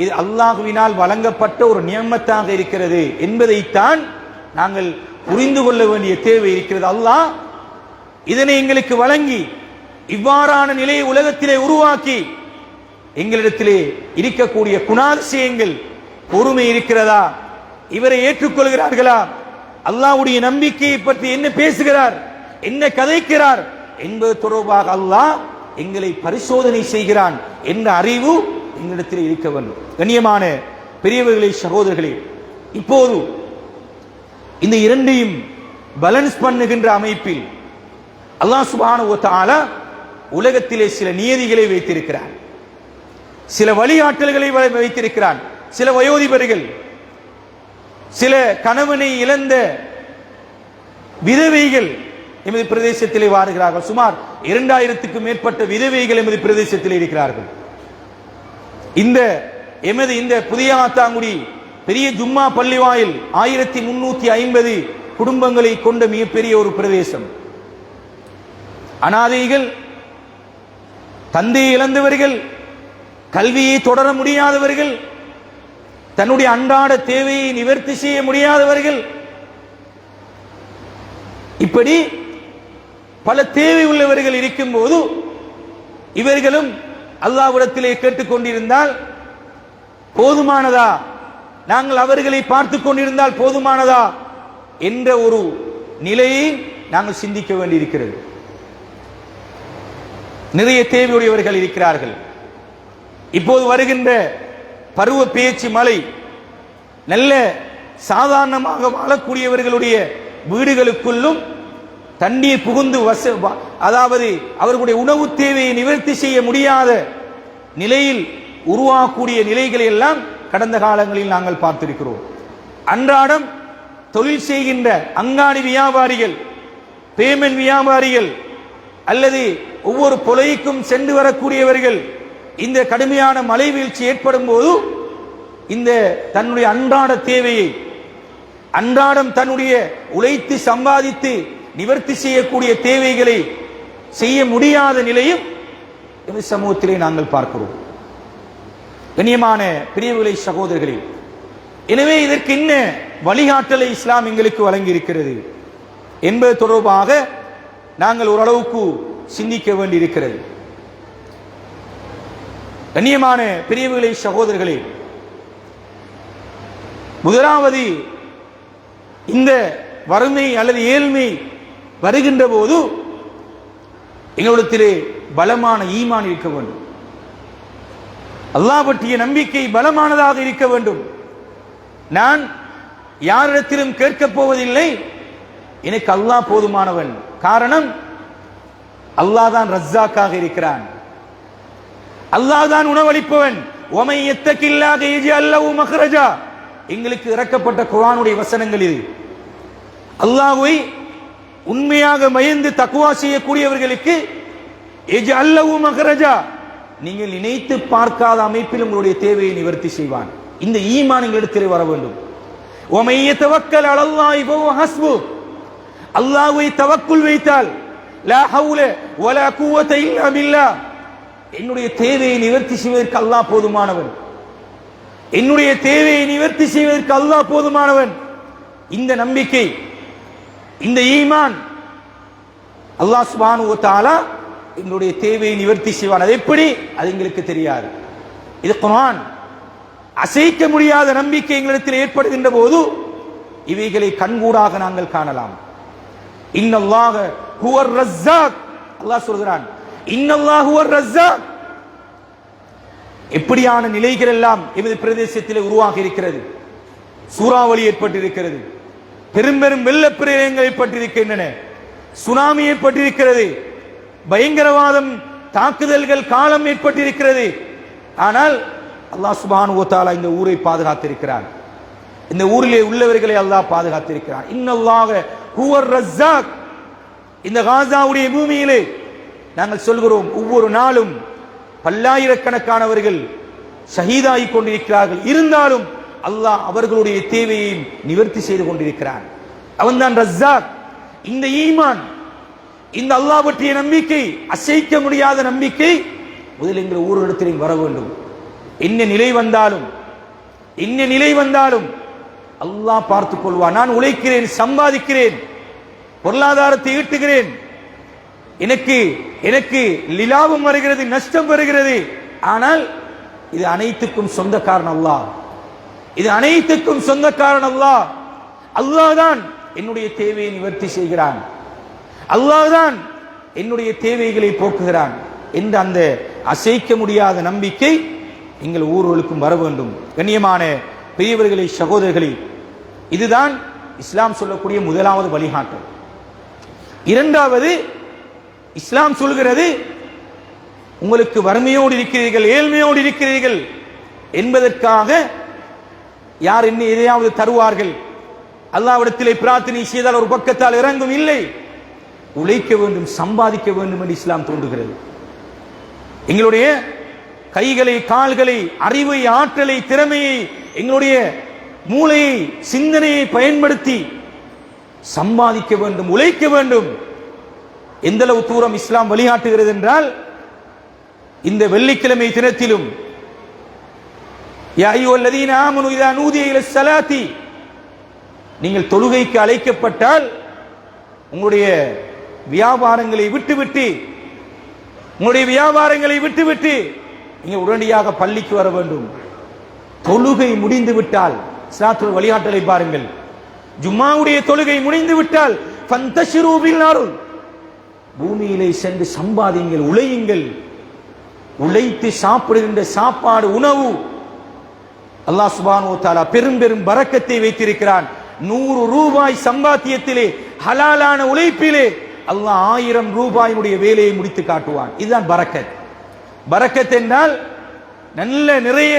[SPEAKER 3] இது அல்லாஹ்வினால் வழங்கப்பட்ட ஒரு நியமத்தாக இருக்கிறது என்பதைத்தான் நாங்கள் புரிந்து கொள்ள வேண்டிய தேவை இருக்கிறது. அல்லாஹ் இதனை எங்களுக்கு வழங்கி இவ்வாறான நிலையை உலகத்திலே உருவாக்கி எங்களிடத்திலே இருக்கக்கூடிய குணாதிசயங்கள், பொறுமை இருக்கிறதா, இவரை ஏற்றுக்கொள்கிறார்களா, அல்லாஹ்வுடைய நம்பிக்கையை பற்றி என்ன பேசுகிறார், என்ன கதைக்கிறார் என்பது தொடர்பாக அல்லாஹ் எங்களை பரிசோதனை செய்கிறான் என்ற அறிவு எங்களிடத்தில் இருக்க வேண்டும். கண்ணியமான பெரியவர்களே, சகோதரர்களே, இப்போது இந்த இரண்டையும் பேலன்ஸ் பண்ணுகின்ற அமைப்பில் அல்லாஹ் சுப்ஹானஹு வ தஆலா உலகத்திலே சில நியதிகளை வைத்திருக்கிறார், சில வழிகாட்டல்களை வைத்திருக்கிறான். சில வயோதிபர்கள், சில கணவனை இழந்த விதவைகள் எமது பிரதேசத்திலே வாருகிறார்கள். சுமார் 2000க்கும் மேற்பட்ட விதவைகள் எமது பிரதேசத்தில் இருக்கிறார்கள். இந்த புதிய ஆத்தாங்குடி பெரிய ஜும்மா பள்ளிவாயில் 1350 குடும்பங்களை கொண்ட மிகப்பெரிய ஒரு பிரதேசம். அனாதைகள், தந்தையை இழந்தவர்கள், கல்வியை தொடர முடியாதவர்கள், தன்னுடைய அன்றாட தேவையை நிவர்த்தி செய்ய முடியாதவர்கள், இப்படி பல தேவை உள்ளவர்கள் இருக்கும் போது இவர்களும் அல்லாஹ்விடத்திலே கேட்டுக்கொண்டிருந்தால் போதுமானதா, நாங்கள் அவர்களை பார்த்து கொண்டிருந்தால் போதுமானதா என்ற ஒரு நிலையை நாங்கள் சிந்திக்க வேண்டியிருக்கிறது. நிறைய தேவையுடையவர்கள் இருக்கிறார்கள். இப்போது வருகின்ற பருவ பேச்சு மழை நல்ல சாதாரணமாக வாழக்கூடியவர்களுடைய வீடுகளுக்குள்ளும் தண்ணீர் புகுந்து அதாவது அவர்களுடைய உணவு தேவையை நிவர்த்தி செய்ய முடியாத நிலையில் உருவாகக்கூடிய நிலைகளை எல்லாம் கடந்த காலங்களில் நாங்கள் பார்த்திருக்கிறோம். அன்றாடம் தொழில் செய்கின்ற அங்காடி வியாபாரிகள், பேமெண்ட் வியாபாரிகள் அல்லது ஒவ்வொரு பொலைக்கும் சென்று வரக்கூடியவர்கள் இந்த கடுமையான மழை வீழ்ச்சி ஏற்படும் போது இந்த தன்னுடைய அன்றாட தேவையை, அன்றாடம் தன்னுடைய உழைத்து சம்பாதித்து நிவர்த்தி செய்யக்கூடிய தேவைகளை செய்ய முடியாத நிலையும் இந்த சமூகத்திலே நாங்கள் பார்க்கிறோம். கண்ணியமான பெரியவர்களே, சகோதரர்களே, எனவே இதற்கு என்ன வழிகாட்டலை இஸ்லாம் எங்களுக்கு வழங்கி இருக்கிறது என்பது தொடர்பாக நாங்கள் ஓரளவுக்கு சிந்திக்க வேண்டியிருக்கிறது. கண்ணியமான பெரியவர்களே, சகோதரர்களே, முதலாவது இந்த வறுமை அல்லது ஏழ்மை வருகின்ற போது எங்களிடத்திலே பலமான ஈமான் இருக்க வேண்டும். அல்லாஹ் பற்றிய நம்பிக்கை பலமானதாக இருக்க வேண்டும். நான் யாரிடத்திலும் கேட்கப் போவதில்லை, எனக்கு அல்லாஹ் போதுமானவன். காரணம், அல்லாஹ் தான் ரஸ்ஸாக்காக இருக்கிறான், அல்லாஹ் தான் உணவளிப்பவன். வமை யத்தகில்லாஹ யஜ்அல் லஹு மக்ரஜா, எங்களுக்கு இறக்கப்பட்ட குர்ஆனுடைய வசனங்கள் இது. அல்லாஹ்வை உண்மையாக பயந்து தக்வா செய்யக்கூடியவர்களுக்கு யஜ்அல் லஹு மக்ரஜா, நீங்கள் நினைத்து பார்க்காத அமைப்பில் உங்களுடைய தேவையை நிவர்த்தி செய்வான். இந்த ஈமான் எங்களிடத்தில் வர வேண்டும். வமை யதவக்கல் அலல்லாஹி ஃபஹுவ ஹஸ்பு, அல்லாஹ்வை தவக்குல் வைத்தால் லா ஹவுல வலா குவத இல்லா பில்லாஹ், என்னுடைய தேவையை நிவர்த்தி செய்வதற்கு அல்லாஹ் போதுமானவன், என்னுடைய தேவையை நிவர்த்தி செய்வதற்கு அல்லாஹ் போதுமானவன். இந்த நம்பிக்கை, இந்த ஈமான், அல்லாஹ் சுப்ஹானஹு வ தஆலா என்னுடைய தேவையை நிவர்த்தி செய்வான். அது எப்படி, அது எங்களுக்கு தெரியாது. இது குர்ஆன். அசைக்க முடியாத நம்பிக்கை எங்களிடத்தில் ஏற்படுகின்ற போது இவைகளை கண்கூடாக நாங்கள் காணலாம். இன்னல்லாஹ ஹுவர் ரஸ்ஸாக், அல்லாஹ் சொல்கிறான், இன்னல்லாஹ ஹுவர் ரஸ்ஸாக். எப்படியான நிலைகள் எல்லாம் எமது பிரதேசத்தில் உருவாகி இருக்கிறது. சூறாவளி ஏற்பட்டிருக்கிறது, பெரும் பெரும் வெள்ளப்பிரளயங்கள் ஏற்பட்டிருக்கின்றன, சுனாமி ஏற்பட்டிருக்கிறது, பயங்கரவாதம் தாக்குதல்கள் காலம் ஏற்பட்டிருக்கிறது. ஆனால் அல்லாஹ் சுப்ஹானஹு வ தஆலா இந்த ஊரை பாதுகாத்திருக்கிறான். இந்த ஊரிலே உள்ளவர்களை அல்லாஹ் பாதுகாத்திருக்கிறான். இன்னல்லாஹ ஹுவர் ரஸ்ஸாக். இந்த காசாவுடைய பூமியிலே நாங்கள் சொல்கிறோம், ஒவ்வொரு நாளும் பல்லாயிரக்கணக்கானவர்கள் ஷஹீதாகிக் கொண்டிருக்கிறார்கள். இருந்தாலும் அல்லாஹ் அவர்களுடைய தேவையை நிவர்த்தி செய்து கொண்டிருக்கிறான். அவன்தான் ரஸ்ஸாக். இந்த ஈமான், இந்த அல்லாஹ் பற்றிய நம்பிக்கை, அசைக்க முடியாத நம்பிக்கை முதலில் எங்கள் ஊரிடத்தில் வர வேண்டும். என்ன நிலை வந்தாலும் அல்லாஹ் பார்த்துக் கொள்வான். நான் உழைக்கிறேன், சம்பாதிக்கிறேன், பொருளாதாரத்தை ஈட்டுகிறேன், எனக்கு லிலாபம் வருகிறது, நஷ்டம் வருகிறது. ஆனால் இது அனைத்துக்கும் சொந்தக்காரன் அல்லாஹ். இது அனைத்துக்கும் சொந்தக்காரன் அல்லாஹ். அல்லாஹ் தான் என்னுடைய தேவையை நிவர்த்தி செய்கிறான். அல்லாஹ் தான் என்னுடைய தேவைகளை போக்குகிறான் என்ற அந்த அசைக்க முடியாத நம்பிக்கை எங்கள் ஊர்களுக்கும் வர வேண்டும். கண்ணியமான பெரியவர்களே, சகோதரர்களே, இதுதான் இஸ்லாம் சொல்லக்கூடிய முதலாவது வழிகாட்டல். இரண்டாவது, இஸ்லாம் சொல்கிறது, உங்களுக்கு வறுமையோடு இருக்கிறீர்கள், ஏழ்மையோடு இருக்கிறீர்கள் என்பதற்காக யார் என்ன எதையாவது தருவார்கள், அல்லாஹ்விடத்திலே பிரார்த்தனை செய்தால் ஒரு பக்கத்தால் இறங்கும். இல்லை, உழைக்க வேண்டும், சம்பாதிக்க வேண்டும் என்று இஸ்லாம் தோன்றுகிறது. எங்களுடைய கைகளை, கால்களை, அறிவை, ஆற்றலை, திறமையை, எங்களுடைய மூளையை, சிந்தனையை பயன்படுத்தி சம்பாதிக்க வேண்டும், உழைக்க வேண்டும். எந்த அளவு தூரம் இஸ்லாம் வழிகாட்டுகிறது என்றால், இந்த வெள்ளிக்கிழமை தினத்திலும் யா அய்யுஹல்லதீன ஆமனு இதா நூதிய இலஸ்ஸலாத்தி, நீங்கள் தொழுகைக்கு அழைக்கப்பட்டால் உங்களுடைய வியாபாரங்களை விட்டுவிட்டு நீங்கள் உடனடியாக பள்ளிக்கு வர வேண்டும். தொழுகை முடிந்து விட்டால், இஸ்லாத்துடைய வழிகாட்டலை பாருங்கள், ஜும்மாவுடைய தொழுகை முடிந்து விட்டால் ஃபந்தஷிரு பில் அர்ள், பூமியிலே சென்று சம்பாதியுங்கள், உழையுங்கள். உழைத்து சாப்பிடுகின்ற சாப்பாடு, உணவு, அல்லாஹ் சுப்ஹானஹு வ தஆலா பெரும் பெரும் பரக்கத்தை வைத்திருக்கிறான். 100 ரூபாய் சம்பாத்தியத்திலே, ஹலாலான உழைப்பிலே அல்லாஹ் 1000 ரூபாயினுடைய வேலையை முடித்து காட்டுவான். இதுதான் பரக்கத். பரக்கத் என்றால் நல்ல நிறைய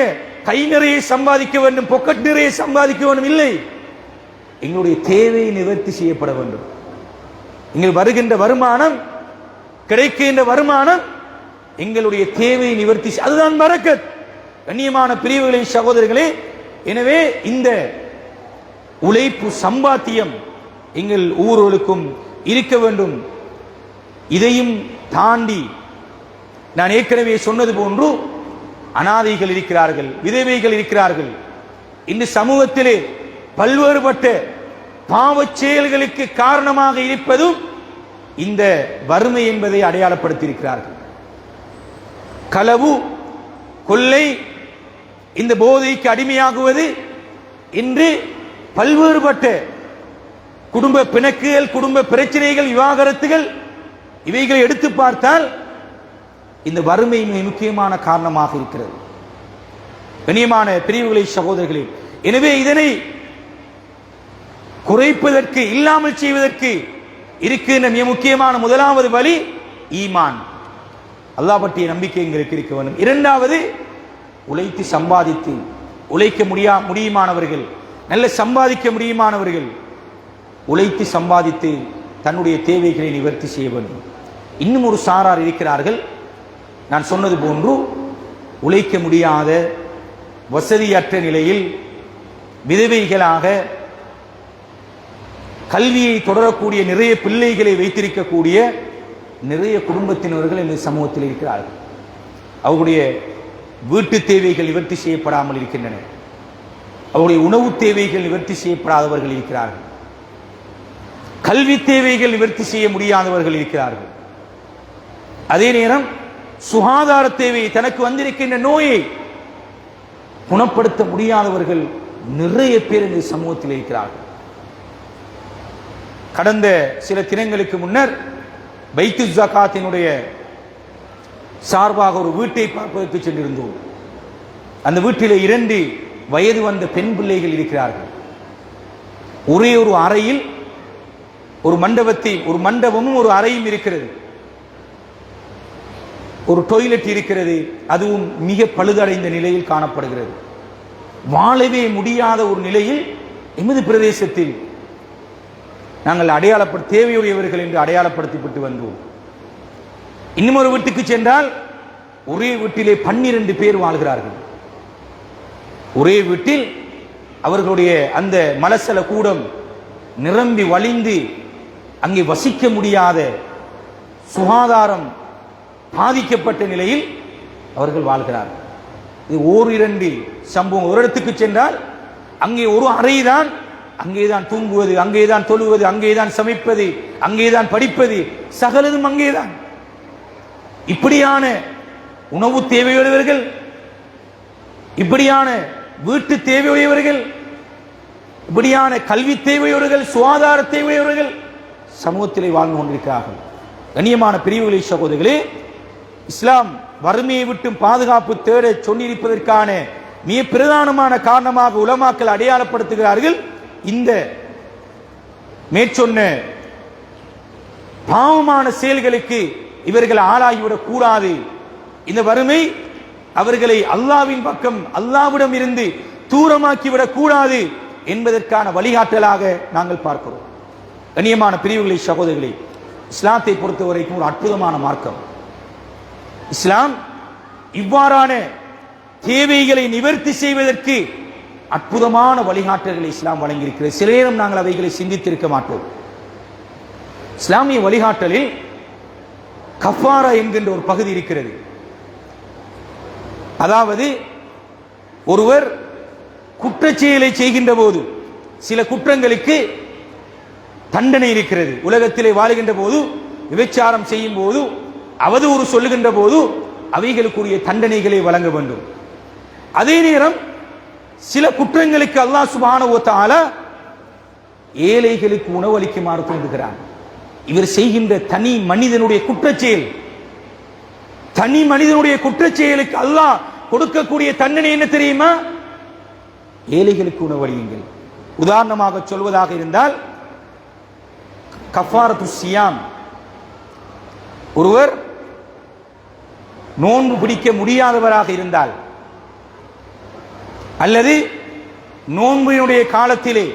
[SPEAKER 3] கை நிறைய சம்பாதிக்க வேண்டும், பொக்கெட் நிறைய சம்பாதிக்க வேண்டும். இல்லை, எங்களுடைய தேவை நிவர்த்தி செய்யப்பட வேண்டும். எங்கள் வருகின்ற வருமானம், கிடைக்கின்ற வருமானம் எங்களுடைய தேவை நிவர்த்தி, அதுதான் பரக்கத். கண்ணியமான பிரிவுகளின் சகோதரர்களே, எனவே இந்த உழைப்பு, சம்பாத்தியம் எங்கள் ஊர்களுக்கும் இருக்க வேண்டும். இதையும் தாண்டி நான் ஏற்கனவே சொன்னது போன்று அனாதைகள் இருக்கிறார்கள், விதவைகள் இருக்கிறார்கள். இந்த சமூகத்திலே பல்வேறுபட்ட பாவச் செயல்களுக்கு காரணமாக இருப்பதும் இந்த வறுமை என்பதை அடையாளப்படுத்தியிருக்கிறார்கள். களவு, கொள்ளை, இந்த போதைக்கு அடிமையாகுவது, இன்று பல்வேறுபட்ட குடும்ப பிணக்குகள், குடும்ப பிரச்சனைகள், விவாகரத்துகள், இவைகளை எடுத்து பார்த்தால் இந்த வறுமை மிக முக்கியமான காரணமாக இருக்கிறது. கண்ணியமான பிரிவுகளை சகோதரர்களே, எனவே இதனை குறைப்பதற்கு, இல்லாமல் செய்வதற்கு இருக்கின்ற மிக முக்கியமான முதலாவது வழி ஈமான், அல்லாஹ் பற்றிய நம்பிக்கை எங்களுக்கு இருக்க வேண்டும். இரண்டாவது, உழைத்து சம்பாதித்து, உழைக்க முடியுமானவர்கள், நல்ல சம்பாதிக்க முடியுமானவர்கள் உழைத்து சம்பாதித்து தன்னுடைய தேவைகளை நிவர்த்தி செய்ய வேண்டும். இன்னும் ஒரு சாரார் இருக்கிறார்கள், நான் சொன்னது போன்று உழைக்க முடியாத, வசதியற்ற நிலையில் விதவைகளாக, கல்வியை தொடரக்கூடிய நிறைய பிள்ளைகளை வைத்திருக்கக்கூடிய நிறைய குடும்பத்தினர்கள் இந்த சமூகத்தில் இருக்கிறார்கள். அவருடைய வீட்டு தேவைகள் நிவர்த்தி செய்யப்படாமல் இருக்கின்றன, அவருடைய உணவு தேவைகள் நிவர்த்தி செய்யப்படாதவர்கள் இருக்கிறார்கள், கல்வி தேவைகள் நிவர்த்தி செய்ய முடியாதவர்கள் இருக்கிறார்கள். அதே நேரம் சுகாதார தேவை, தனக்கு வந்திருக்கின்ற நோயை குணப்படுத்த முடியாதவர்கள் நிறைய பேர் இந்த சமூகத்தில் இருக்கிறார்கள். கடந்த சில தினங்களுக்கு முன்னர் பைத்து ஜகாத்தினுடைய சார்பாக ஒரு வீட்டை பார்ப்பதற்கு சென்றிருந்தோம். அந்த வீட்டிலே 2 வயது வந்த பெண் பிள்ளைகள் இருக்கிறார்கள். ஒரே ஒரு அறையில் ஒரு மண்டபமும் ஒரு அறையும் இருக்கிறது. ஒரு டாய்லெட் இருக்கிறது. அதுவும் மிக பழுதடைந்த நிலையில் காணப்படுகிறது. வாழவே முடியாத ஒரு நிலையில் எமது பிரதேசத்தில் நாங்கள் தேவையுடையவர்கள் என்று அடையாளப்படுத்திவிட்டு வந்தோம். இன்னும் ஒரு வீட்டுக்கு சென்றால் ஒரே வீட்டிலே 12 பேர் வாழ்கிறார்கள். ஒரே வீட்டில் அவர்களுடைய அந்த மலசல கூடம் நிரம்பி வழிந்து அங்கே வசிக்க முடியாத சுகாதாரம் பாதிக்கப்பட்ட நிலையில் அவர்கள் வாழ்கிறார்கள். இது 1-2 சம்பவம். ஒரு இடத்துக்கு சென்றால் அங்கே ஒரு அறைதான், அங்கேதான் தூங்குவது, அங்கேதான் தொழுவது, அங்கேதான் சமைப்பது, அங்கேதான் படிப்பது, சகலதும் அங்கேதான். இப்படியான உணவு தேவையுடையவர்கள், இப்படியான வீட்டு தேவையுடையவர்கள், இப்படியான கல்வி தேவையுடையவர்கள், சுகாதார தேவையுடையவர்கள் சமூகத்திலே வாழ்ந்து கொண்டிருக்கிறார்கள். கண்ணியமான பிரிவுகளை சகோதரர்களே, இஸ்லாம் வறுமையை விட்டு பாதுகாப்பு தேட சொல்லியிருப்பதற்கான மிக பிரதானமான காரணமாக உலமாக்கள் அடையாளப்படுத்துகிறார்கள். இந்த மேற்சொன்ன பாவமான செயல்களுக்கு இவர்கள் ஆளாகிவிடக் கூடாது. இந்த வறுமை அவர்களை அல்லாஹ்வின் பக்கம், அல்லாஹ்விடம் இருந்து தூரமாக்கிவிடக் கூடாது என்பதற்கான வழிகாட்டலாக நாங்கள் பார்க்கிறோம். கண்ணியமான பிரிவுகளை சகோதரர்களே, இஸ்லாத்தை பொறுத்தவரைக்கும் ஒரு அற்புதமான மார்க்கம். இஸ்லாம் இவ்வாறான தேவைகளை நிவர்த்தி செய்வதற்கு அற்புதமான வழிகாட்டல்களை இஸ்லாம் வழங்கியிருக்கிறது. சில நேரம் நாங்கள் அவைகளை சிந்தித்திருக்க மாட்டோம். இஸ்லாமிய வழிகாட்டலில் கஃபாரா என்கின்ற ஒரு பகுதி இருக்கிறது. அதாவது ஒருவர் குற்றச்செயலை செய்கின்ற போது, சில குற்றங்களுக்கு தண்டனை இருக்கிறது. உலகத்திலே வாழுகின்ற போது, விபச்சாரம் செய்யும் போது, அவதூறு சொல்லுகின்ற போது அவைகளுக்குரிய தண்டனைகளை வழங்க வேண்டும். அதே நேரம் சில குற்றங்களுக்கு அல்லாஹ் சுப்ஹானஹு வ தஆலா ஏழைகளுக்கு உணவளிக்குமாறு தூண்டுகிறான். இவர் செய்கின்ற தனி மனிதனுடைய குற்றச்செயல், தனி மனிதனுடைய குற்றச்செயலுக்கு அல்லாஹ் கொடுக்கக்கூடிய தண்டனை என்ன தெரியுமா? ஏழைகளுக்கு உணவளியுங்கள். உதாரணமாக சொல்வதாக இருந்தால், கஃபாரத்து சியாம், ஒருவர் நோன்பு பிடிக்க முடியாதவராக இருந்தால், அல்லது நோன்பினுடைய காலத்திலே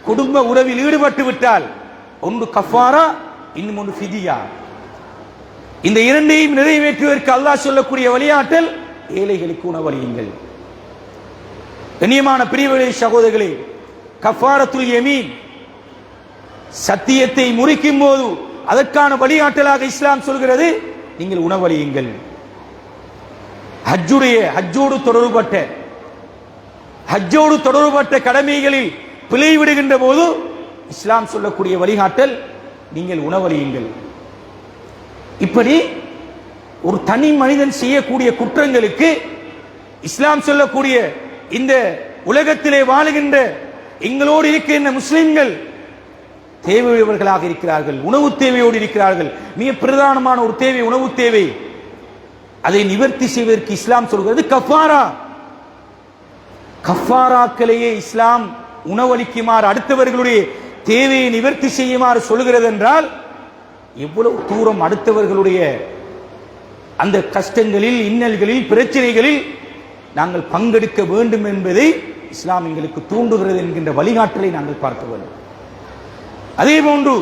[SPEAKER 3] குடும்ப உறவில் ஈடுபட்டு விட்டால், ஒன்று கஃபாரா, இன்னும் ஒன்று ஃபிதியா. இந்த இரண்டையும் நிறைவேற்றுவதற்கு அல்லாஹ் சொல்லக்கூடிய வழியாட்டல் ஏழைகளுக்கு உணவளியுங்கள். கண்ணியமான பிரிவுகளை சகோதரர்களே, கஃபாரத்துல் யமீன், சத்தியத்தை முறிக்கும் போது அதற்கான வழிகாட்டலாக இஸ்லாம் சொல்கிறது, நீங்கள் உணவளியுங்கள். ஹஜ்ஜோடு தொடர்பட்ட கடமைகளில் பிழை விடுகின்ற போது இஸ்லாம் சொல்லக்கூடிய வழிகாட்டல், நீங்கள் உணவளியுங்கள். இப்படி ஒரு தனி மனிதன் செய்யக்கூடிய குற்றங்களுக்கு இஸ்லாம் சொல்லக்கூடிய, இந்த உலகத்திலே வாழுகின்ற எங்களோடு இருக்கின்ற முஸ்லிம்கள் தேவையுடையவர்களாக இருக்கிறார்கள், உணவு தேவையோடு இருக்கிறார்கள். மிக பிரதானமான ஒரு தேவை உணவு தேவை. அதை நிவர்த்தி செய்வதற்கு இஸ்லாம் சொல்கிறது கஃபாரா. கஃபாராக்களையே இஸ்லாம் உணவளிக்குமாறு, அடுத்தவர்களுடைய தேவையை நிவர்த்தி செய்யுமாறு சொல்கிறது என்றால், எவ்வளவு தூரம் அடுத்தவர்களுடைய அந்த கஷ்டங்களில், இன்னல்களில், பிரச்சனைகளில் நாங்கள் பங்கெடுக்க வேண்டும் என்பதை இஸ்லாம் எங்களுக்கு தூண்டுகிறது என்கின்ற வழிகாட்டலை நாங்கள் பார்க்க வேண்டும். அதே போன்று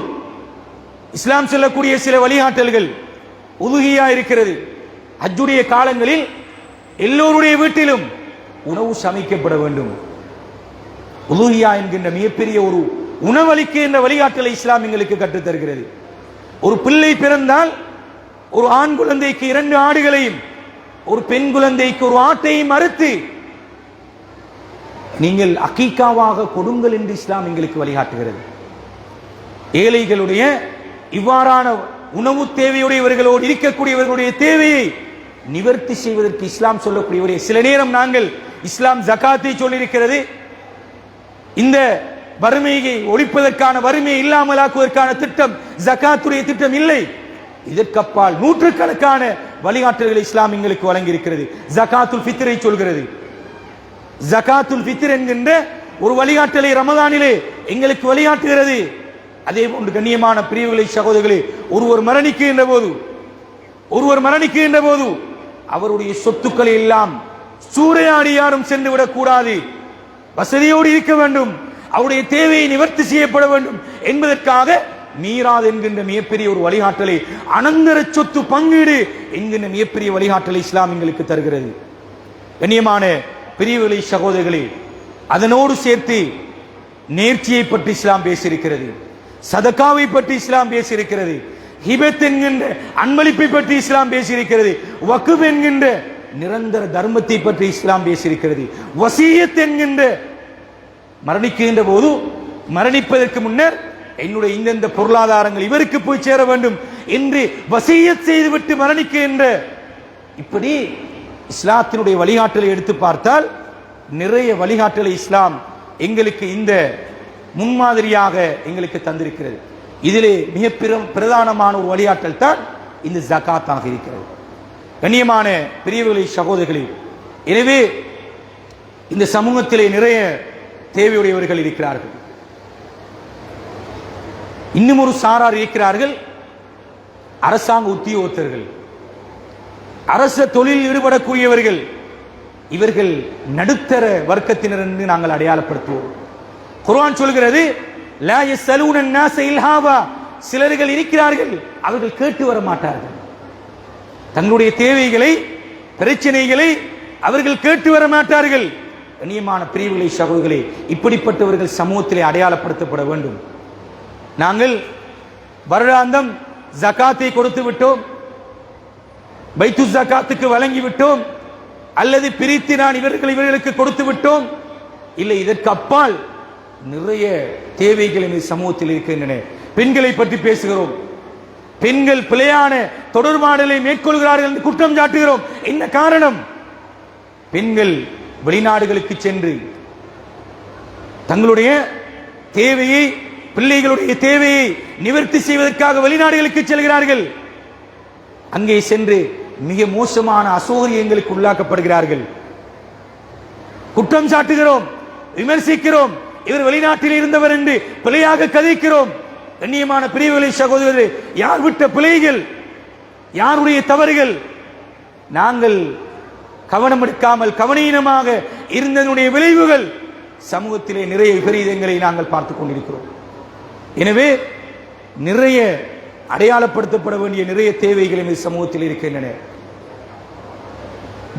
[SPEAKER 3] இஸ்லாம் சொல்லக்கூடிய சில வழிகாட்டல்கள் உதுகியா இருக்கிறது. ஹஜ்ஜுடைய காலங்களில் எல்லோருடைய வீட்டிலும் உணவு சமைக்கப்பட வேண்டும். உதுகியா என்கின்ற மிகப்பெரிய ஒரு உணவளிக்கின்ற வழிகாட்டலை இஸ்லாம் எங்களுக்கு கற்றுத் தருகிறது. ஒரு பிள்ளை பிறந்தால் ஒரு ஆண் குழந்தைக்கு 2 ஆடுகளையும், ஒரு பெண் குழந்தைக்கு ஒரு ஆட்டையும் அறுத்து நீங்கள் அகீகாவாக கொடுங்கள் என்று இஸ்லாம் எங்களுக்கு வழிகாட்டுகிறது. ஏழைகளுடைய இவ்வாறான உணவு தேவையுடையவர்களோடு இருக்கக்கூடியவர்களுடைய தேவையை நிவர்த்தி செய்வதற்கு இஸ்லாம் சொல்லக்கூடியவரே, சில நேரம் நாங்கள் இஸ்லாம் ஜகாத்தை சொல்லியிருக்கிறது. இந்த வறுமையை ஒழிப்பதற்கான, வறுமையை இல்லாமலாக்குவதற்கான திட்டம் ஜகாத்துடைய திட்டம் இல்லை. இதற்கப்பால் நூற்றுக்கணக்கான வழிகாட்டல்களை இஸ்லாம் எங்களுக்கு வழங்கியிருக்கிறது. ஜகாத்துல் ஃபித்ரை சொல்கிறது. ஜகாத்துல் ஃபித்ர் என்கின்ற ஒரு வழிகாட்டலை ரமதானிலே எங்களுக்கு வழிகாட்டுகிறது. அதே போன்று கண்ணியமான பிரிவுகளை சகோதரர்களே, ஒருவர் மரணிக்கின்ற போது அவருடைய சொத்துக்களை எல்லாம் சூறையாடி யாரும் சென்று விடக்கூடாது, வசதியோடு இருக்க வேண்டும், அவருடைய தேவையை நிவர்த்தி செய்யப்பட வேண்டும் என்பதற்காக மீராத் என்கின்ற மிகப்பெரிய ஒரு வழிகாட்டலை, அனந்தர சொத்து பங்கீடு என்கின்ற மிகப்பெரிய வழிகாட்டலை இஸ்லாம் எங்களுக்கு தருகிறது. கண்ணியமான பிரிவுகளை சகோதரர்களே, அதனோடு சேர்த்து நேர்ச்சியை பற்றி இஸ்லாம் பேசியிருக்கிறது, சதகாவை பற்றி இஸ்லாம் பேசியிருக்கிறது, ஹிபத் என்கின்ற அன்பளிப்பை பற்றி இஸ்லாம் பேசியிருக்கிறது, வக்ஃப் என்கின்ற நிரந்தர தர்மத்தை பற்றி இஸ்லாம் பேசியிருக்கிறது, வசியத் என்கின்ற மரணிக்கின்ற போது மரணிப்பதற்கு முன்னர் என்னுடைய இந்த பொருளாதாரங்கள் இவருக்கு போய் சேர வேண்டும் என்று வசியத் செய்துவிட்டு மரணிக்கின்ற, இப்படி இஸ்லாத்தினுடைய வழிகாட்டலை எடுத்து பார்த்தால் நிறைய வழிகாட்டலை இஸ்லாம் எங்களுக்கு இந்த முன்மாதிரியாக எங்களுக்கு தந்திருக்கிறது. இதிலே மிக பிரதானமான ஒரு வழிகாட்டல் தான் இந்த ஜகாத்தாக இருக்கிறது. கண்ணியமான பெரியவர்களே சகோதரர்களே, எனவே இந்த சமூகத்திலே நிறைய தேவையுடையவர்கள் இருக்கிறார்கள். இன்னும் ஒரு சாரார் இருக்கிறார்கள், அரசாங்க உத்தியோகத்தர்கள், அரச தொழிலில் ஈடுபடக்கூடியவர்கள். இவர்கள் நடுத்தர வர்க்கத்தினர் என்று நாங்கள் அடையாளப்படுத்துவோம். குர்ஆன் சொல்கிறது, லா யஸ்அலூன الناس இல்ஹாவா, சிலர்கள் இருக்கிறார்கள் அவர்கள் கேட்டு வர மாட்டார்கள், தங்களுடைய தேவைகளை பிரச்சனைகளை அவர்கள் கேட்டு வர மாட்டார்கள். கண்ணியமான பிரிவுகளை சகோதரர்களே, இப்படிப்பட்டவர்கள் சமூகத்திலே அடையாளப்படுத்தப்பட வேண்டும். நாங்கள் வருடாந்தம் ஜகாத்தை கொடுத்து விட்டோம், பைத்து ஜகாத்துக்கு வழங்கி விட்டோம், அல்லது பிரித்து நான் இவர்களுக்கு கொடுத்து விட்டோம், இல்லை, இதற்கு அப்பால் நிறைய தேவைகள் இந்த சமூகத்தில் இருக்கின்றன. பெண்களை பற்றி பேசுகிறோம், பெண்கள் பிழையான தொடர்பாடலை மேற்கொள்கிறார்கள் என்று குற்றம் சாட்டுகிறோம். என்ன காரணம்? பெண்கள் வெளிநாடுகளுக்கு சென்று தங்களுடைய தேவையை, பிள்ளைகளுடைய தேவையை நிவர்த்தி செய்வதற்காக வெளிநாடுகளுக்கு செல்கிறார்கள். அங்கே சென்று மிக மோசமான அசௌகரியங்களுக்கு உள்ளாக்கப்படுகிறார்கள். குற்றம் சாட்டுகிறோம், விமர்சிக்கிறோம், இவர் வெளிநாட்டில் இருந்தவர் என்று பிழையாக கதைக்கிறோம். கண்ணியமான பிரிவுகளை சகோதரர்களே, யார் விட்ட பிழைகள், யாருடைய தவறுகள்? நாங்கள் கவனம் எடுக்காமல் கவனீனமாக இருந்ததனுடைய விளைவுகள் சமூகத்திலே நிறைய விபரீதங்களை நாங்கள் பார்த்துக் கொண்டிருக்கிறோம். எனவே நிறைய அடையாளப்படுத்தப்பட வேண்டிய நிறைய தேவைகள் இந்த சமூகத்தில் இருக்கின்றன.